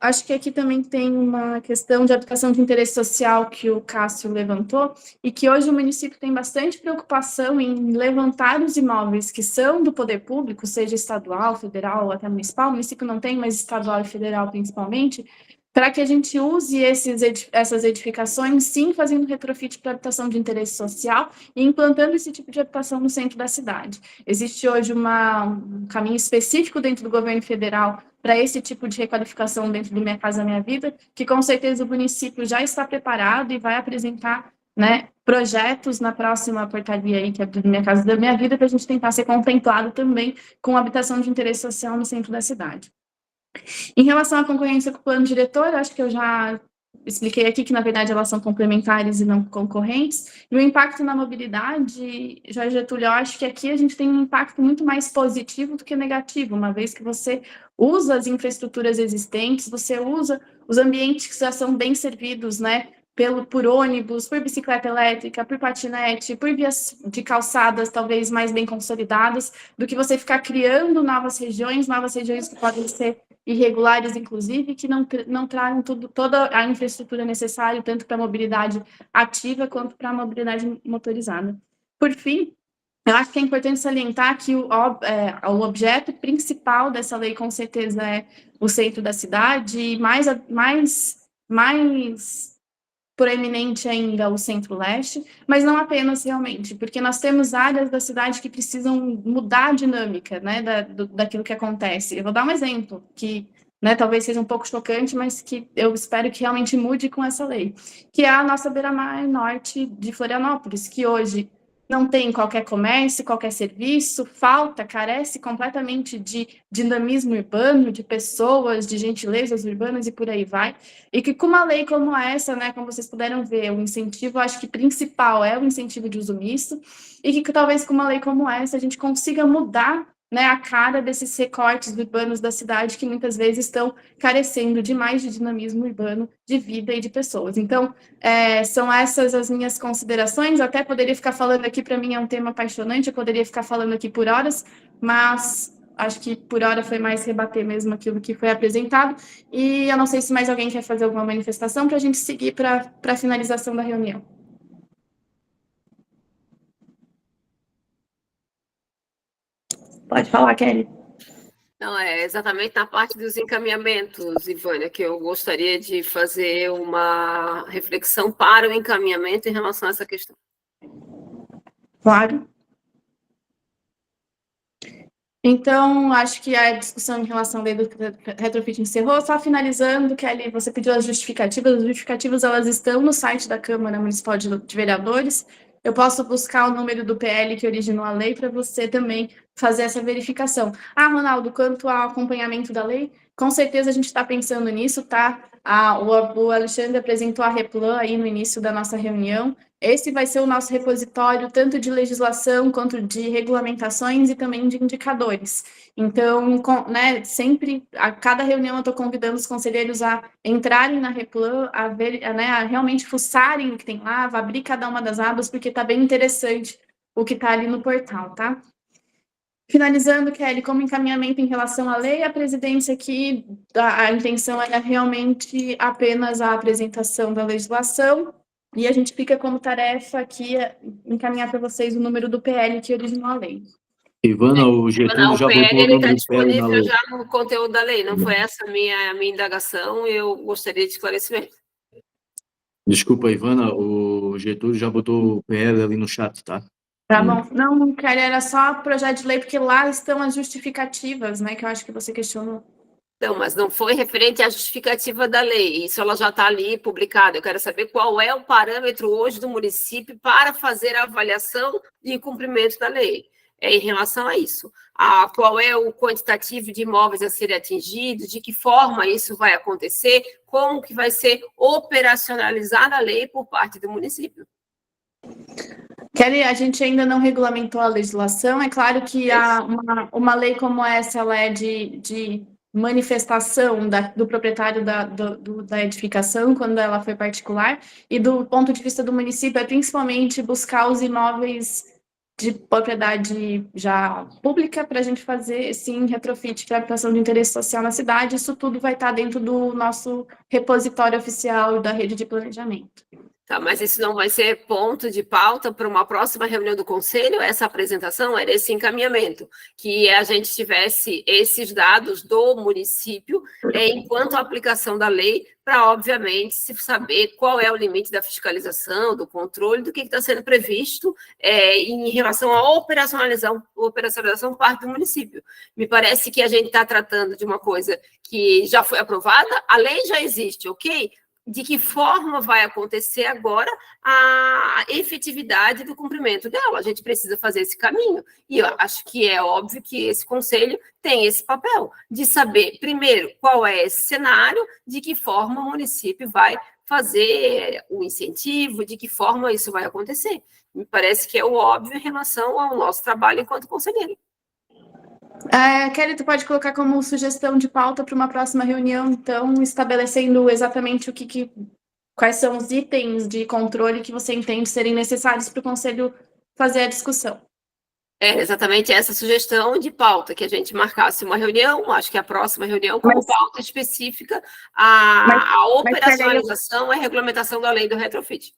Acho que aqui também tem uma questão de habitação de interesse social que o Cássio levantou, e que hoje o município tem bastante preocupação em levantar os imóveis que são do poder público, seja estadual, federal ou até municipal. O município não tem, mas estadual e federal principalmente, para que a gente use essas edificações, sim, fazendo retrofit para habitação de interesse social e implantando esse tipo de habitação no centro da cidade. Existe hoje um caminho específico dentro do governo federal para esse tipo de requalificação dentro do Minha Casa Minha Vida, que com certeza o município já está preparado e vai apresentar, né, projetos na próxima portaria aí, que é do Minha Casa da Minha Vida, para a gente tentar ser contemplado também com habitação de interesse social no centro da cidade. Em relação à concorrência com o plano diretor, acho que eu já expliquei aqui que, na verdade, elas são complementares e não concorrentes. E o impacto na mobilidade, Jorge Getúlio, eu acho que aqui a gente tem um impacto muito mais positivo do que negativo, uma vez que você usa as infraestruturas existentes, você usa os ambientes que já são bem servidos, né, por ônibus, por bicicleta elétrica, por patinete, por vias de calçadas talvez mais bem consolidadas, do que você ficar criando novas regiões que podem ser irregulares, inclusive, que não tragam toda a infraestrutura necessária, tanto para a mobilidade ativa quanto para a mobilidade motorizada. Por fim, eu acho que é importante salientar que o objeto principal dessa lei, com certeza, é o centro da cidade, e mais proeminente ainda o centro-leste, mas não apenas realmente, porque nós temos áreas da cidade que precisam mudar a dinâmica, né, daquilo que acontece. Eu vou dar um exemplo, que, né, talvez seja um pouco chocante, mas que eu espero que realmente mude com essa lei, que é a nossa beira-mar norte de Florianópolis, que hoje não tem qualquer comércio, qualquer serviço, carece completamente de dinamismo urbano, de pessoas, de gentilezas urbanas e por aí vai, e que com uma lei como essa, né, como vocês puderam ver, o incentivo, acho que principal é o incentivo de uso misto, e que talvez com uma lei como essa a gente consiga mudar, né, a cara desses recortes urbanos da cidade que muitas vezes estão carecendo demais de dinamismo urbano, de vida e de pessoas. Então, são essas as minhas considerações. Eu até poderia ficar falando aqui, para mim é um tema apaixonante, eu poderia ficar falando aqui por horas, mas acho que por hora foi mais rebater mesmo aquilo que foi apresentado, e eu não sei se mais alguém quer fazer alguma manifestação para a gente seguir para a finalização da reunião. Pode falar, Kelly. Não, é exatamente na parte dos encaminhamentos, Ivânia, que eu gostaria de fazer uma reflexão para o encaminhamento em relação a essa questão. Claro. Então, acho que a discussão em relação ao retrofit encerrou. Só finalizando, Kelly, você pediu as justificativas elas estão no site da Câmara Municipal de Vereadores. Eu posso buscar o número do PL que originou a lei para você também fazer essa verificação. Ronaldo, quanto ao acompanhamento da lei, com certeza a gente está pensando nisso, tá? O Alexandre apresentou a Replan aí no início da nossa reunião. Esse vai ser o nosso repositório, tanto de legislação, quanto de regulamentações e também de indicadores. Então, né, sempre, a cada reunião eu estou convidando os conselheiros a entrarem na Replan, a realmente fuçarem o que tem lá, a abrir cada uma das abas, porque está bem interessante o que está ali no portal, tá? Finalizando, Kelly, como encaminhamento em relação à lei, a presidência aqui, a intenção era realmente apenas a apresentação da legislação, e a gente fica como tarefa aqui encaminhar para vocês o número do PL que originou a lei. Ivana, o Getúlio já botou o PL número está do PL na disponível lei. já no conteúdo da lei, não foi essa a minha indagação, eu gostaria de esclarecimento. Desculpa, Ivana, o Getúlio já botou o PL ali no chat, tá? Tá bom. Não, Kelly, era só projeto de lei, porque lá estão as justificativas, né, que eu acho que você questionou. Não, mas não foi referente à justificativa da lei, isso ela já está ali publicada. Eu quero saber qual é o parâmetro hoje do município para fazer a avaliação de cumprimento da lei. Em relação a isso, qual é o quantitativo de imóveis a serem atingidos, de que forma isso vai acontecer, como que vai ser operacionalizada a lei por parte do município. Kelly, a gente ainda não regulamentou a legislação. É claro que uma lei como essa, ela é de manifestação do proprietário da edificação, quando ela foi particular, e do ponto de vista do município, é principalmente buscar os imóveis de propriedade já pública para a gente fazer, sim, retrofit para habitação de interesse social na cidade. Isso tudo vai estar dentro do nosso repositório oficial da rede de planejamento. Tá, mas isso não vai ser ponto de pauta para uma próxima reunião do Conselho? Essa apresentação era esse encaminhamento, que a gente tivesse esses dados do município enquanto a aplicação da lei, para, obviamente, se saber qual é o limite da fiscalização, do controle, do que está sendo previsto em relação à operacionalização por parte do município. Me parece que a gente está tratando de uma coisa que já foi aprovada, a lei já existe, ok? De que forma vai acontecer agora a efetividade do cumprimento dela. A gente precisa fazer esse caminho. E eu acho que é óbvio que esse conselho tem esse papel de saber, primeiro, qual é esse cenário, de que forma o município vai fazer o incentivo, de que forma isso vai acontecer. Me parece que é o óbvio em relação ao nosso trabalho enquanto conselheiro. Kelly, tu pode colocar como sugestão de pauta para uma próxima reunião, então, estabelecendo exatamente quais são os itens de controle que você entende serem necessários para o Conselho fazer a discussão. É exatamente essa sugestão de pauta, que a gente marcasse uma reunião, acho que a próxima reunião, como pauta específica, a operacionalização e a regulamentação da lei do retrofit.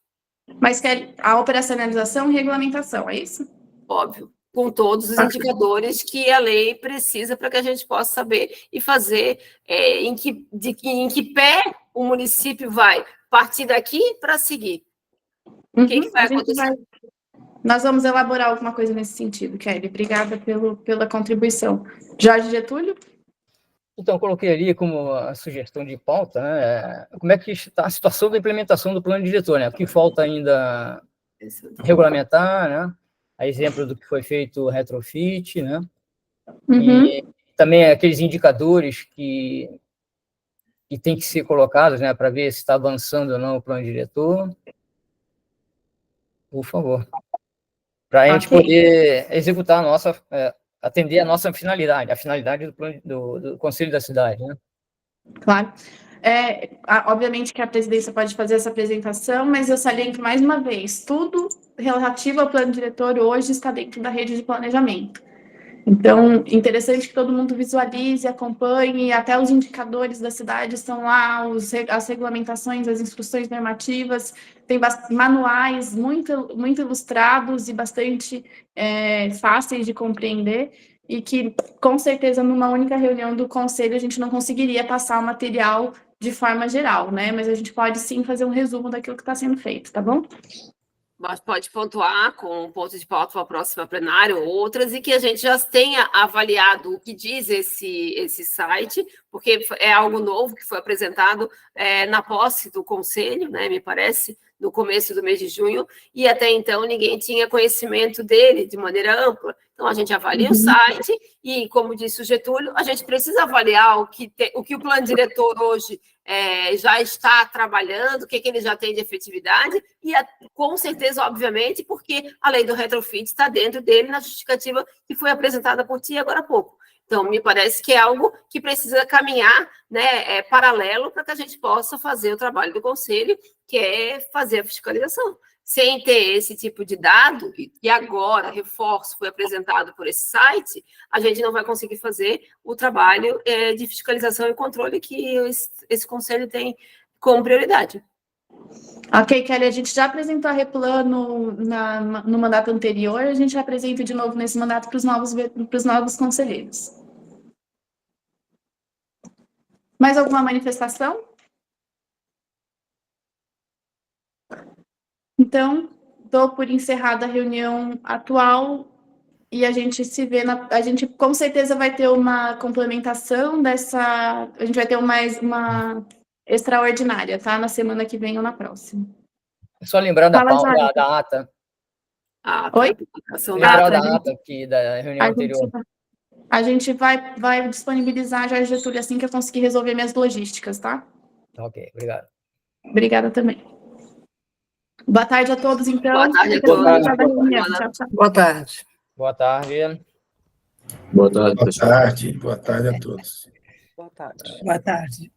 Mas quer a operacionalização e regulamentação, é isso? Óbvio, com todos os indicadores que a lei precisa para que a gente possa saber e fazer em que pé o município vai partir daqui para seguir. O que vai acontecer? Nós vamos elaborar alguma coisa nesse sentido, Kelly. Obrigada pela contribuição. Jorge Getúlio? Então, coloquei ali como a sugestão de pauta, né, como é que está a situação da implementação do plano diretor, né? O que falta ainda regulamentar, né? A exemplo do que foi feito o retrofit, né? E também aqueles indicadores que tem que ser colocados, né, para ver se está avançando ou não o plano diretor. Por favor. Para a gente poder executar atender a nossa finalidade, a finalidade do Conselho da Cidade, né? Claro. Obviamente que a presidência pode fazer essa apresentação, mas eu saliento mais uma vez, tudo relativo ao plano diretor hoje está dentro da rede de planejamento. Então, interessante que todo mundo visualize, acompanhe, até os indicadores da cidade estão lá, as regulamentações, as instruções normativas, tem manuais muito ilustrados e bastante fáceis de compreender, e que, com certeza, numa única reunião do conselho, a gente não conseguiria passar o material de forma geral, né? Mas a gente pode, sim, fazer um resumo daquilo que está sendo feito, tá bom? Mas pode pontuar com um ponto de pauta para a próxima plenária ou outras, e que a gente já tenha avaliado o que diz esse site, porque é algo novo que foi apresentado na posse do Conselho, né, me parece, no começo do mês de junho, e até então ninguém tinha conhecimento dele de maneira ampla. Então, a gente avalia o site e, como disse o Getúlio, a gente precisa avaliar o que o plano diretor hoje já está trabalhando, o que ele já tem de efetividade, e com certeza, obviamente, porque a lei do retrofit está dentro dele na justificativa que foi apresentada por ti agora há pouco. Então, me parece que é algo que precisa caminhar, né, paralelo para que a gente possa fazer o trabalho do Conselho, que é fazer a fiscalização. Sem ter esse tipo de dado, e agora, reforço, foi apresentado por esse site, a gente não vai conseguir fazer o trabalho de fiscalização e controle que esse Conselho tem como prioridade. Ok, Kelly, a gente já apresentou a Replano no mandato anterior, a gente apresenta de novo nesse mandato para os novos conselheiros. Mais alguma manifestação? Então, dou por encerrada a reunião atual e a gente se vê a gente com certeza vai ter uma complementação dessa, a gente vai ter uma extraordinária, tá? Na semana que vem ou na próxima. É só lembrar da ata. Oi? Lembrar da ata aqui da reunião anterior. A gente vai disponibilizar, Jorge Getúlio, assim que eu conseguir resolver minhas logísticas, tá? Ok, obrigado. Obrigada também. Boa tarde a todos, então. Boa tarde a todos. Boa tarde. Boa tarde. Boa tarde, pessoal. Boa tarde a todos. Boa tarde. Boa tarde.